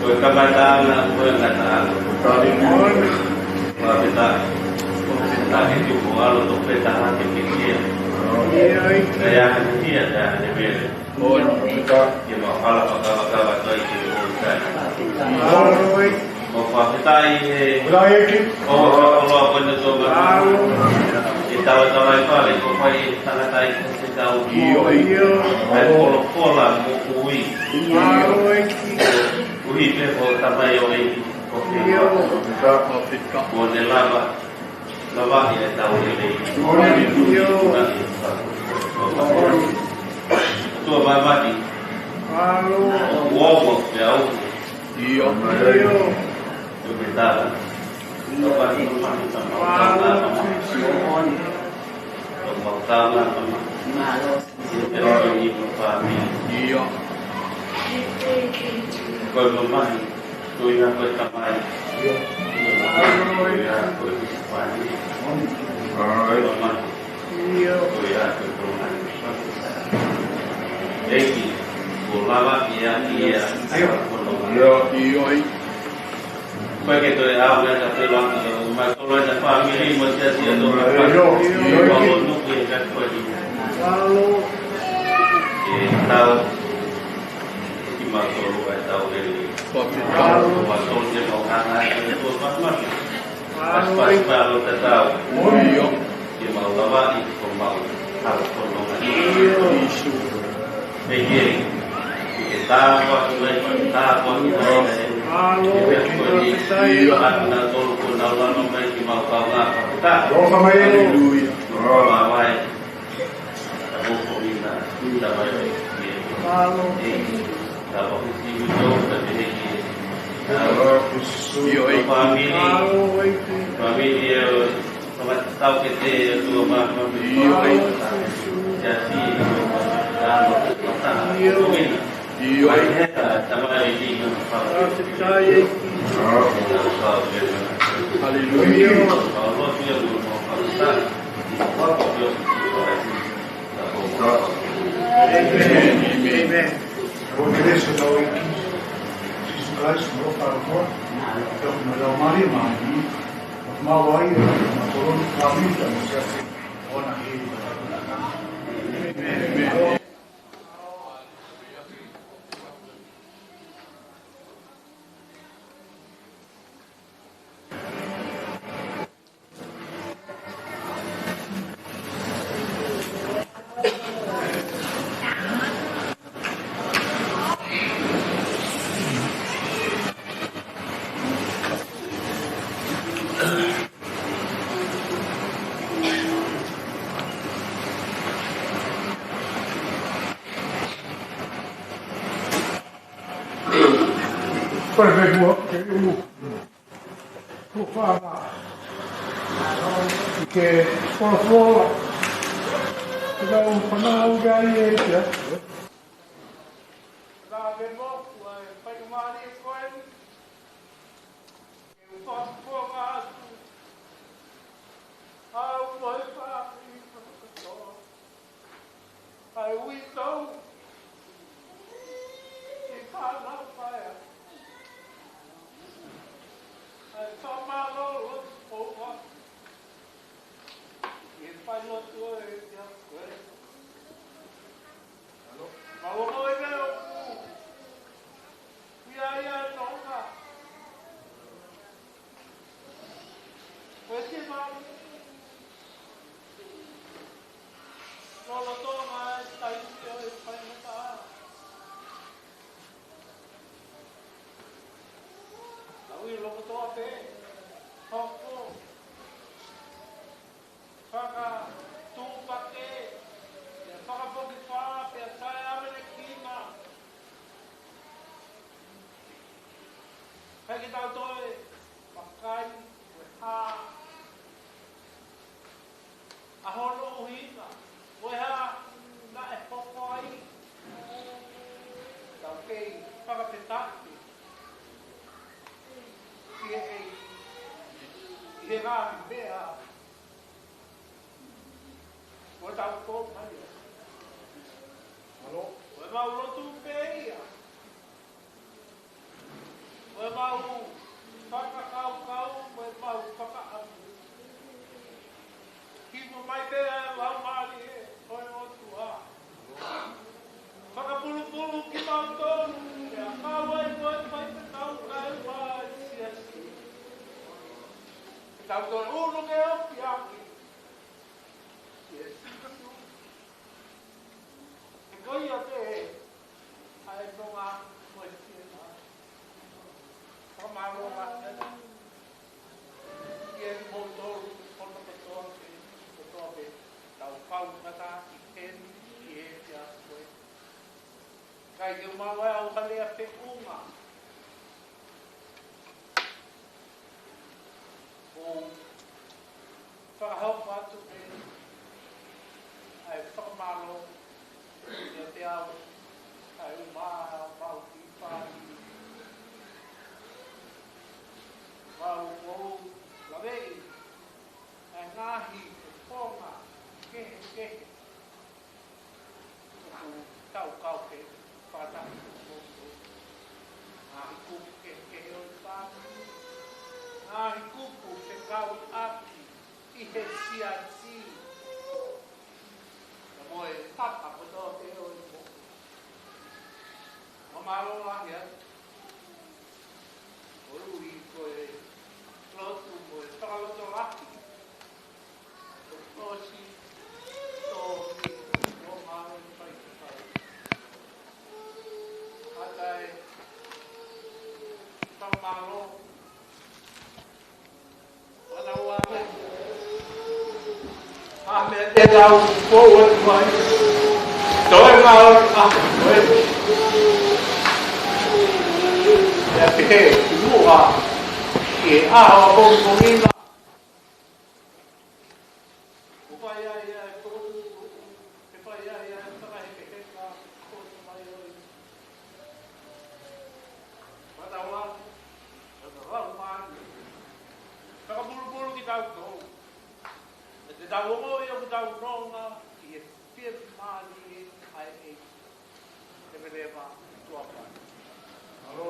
Berkabatan boleh kata. Kita itu kalau untuk peta hati kecil. Saya dia dah dibeli. Dia mau kalau itu bukan. Mau Fatai. Allah penutupan. Kita tahu itu supaya sangat baik tahu. Pola mui. Ui lepo tambah ini. Boleh lava ya tahu ini. Tu apa mati? Wow, jauh. Iya. Berbeda. Apa ini sama iya. Kalau memang tu yang pertama. Begitu ya, saya bilang kalau ada family Mosese Siale kalau nunggu kan pergi. Tahu gimana kalau tahu dari waktu dia mau anak itu pas baru tahu. Dia mau lawan itu mau tahu pertolongan. Begini kita karena tolong Allah memberi mau Allah kita haleluya bawai aku minta kita baik kalau itu tadi family sama tahu kita itu Siasi Faifekau que por favor kita panau gaya ya la demo pai mari koen que o papo mas au foi pa ai we go que fala paia ai toma lo over FaiLotu ya pues vamos a ver ya nunca pues que vamos no lo toma está en España hoy lo que todo hace Tupou Faka tumpake faka poki fa Fatai amene kima hai kita toe pakai ha aholo uhina weha na e pokoi okay faka petaki ie ga bea What out for money? FaiLotu peia. Oe mau whakakau, oe mau whakaapu. Kimo mai te lau maari e, oe otu a. Whakapulu ki mau tonu, e a kaua e koe Faifekau kai mai Siasi. Tau toi unu ke oki aki. Siasi katu. E koi a te e, ai nonga koe siena. Whamaro matena. Ien mo toru, kono katoa ke, katoa ke, tau kau kata ki keni, ki e te asoe. Kai ke umawe au kalea te unga. O whakahaupa atu e ai whakamaro ia te au ai umaha mau ki whāi mau mou lawei ai ngahi te whonga kehe tau kau ke whakataki ngahi kupu kehe o i whāi ngahi kupu te kau aki i he Siasi. Na moe tata koto te o i mo. Mamaro lahi atu. O rui koe lotu moe whakaloto laki. O tosi, tosi, o maro i Faifekau. Hatai, whamaro, whanau ame. Ame te lau forward mai. Toi mau koe. Ia te lua e aho pongina. Upai ai e tōru, e pai ai e whakahe ke heka, kōta mai oi. Whatawa, whatawa mani. Whakapuru ki tau tō. Te tau ongo i o tau ronga i e whia mani e ai e te Meleana tuapai. Aro.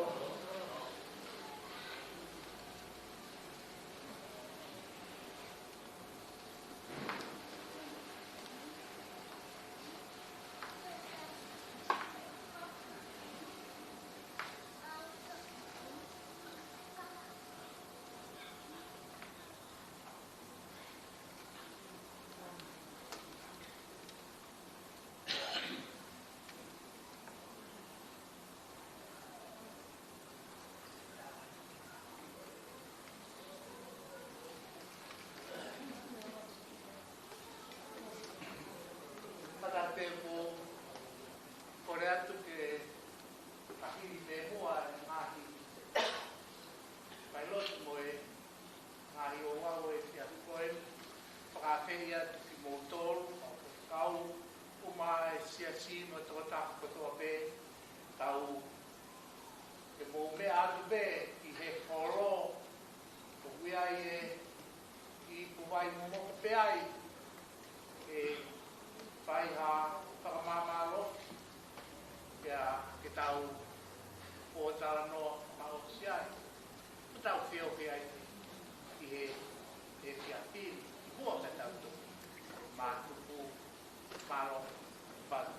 Tempo kore atu ke tahiri te mua e ngahi FaiLotu moe ngahi o wau e Siasi koe whakawheri atu ki mōtoro kau uma e Siasi mo tō tāku katoa pē tau e mō mea atu pē i he koro o wiai e i kuwai mōko pē ai e pai ha whakamamalo ke tau o tala no mao siai. Ku tau whio ke ai i he Siasi, i hua ka tau tu. Mā tupu, maro, patu.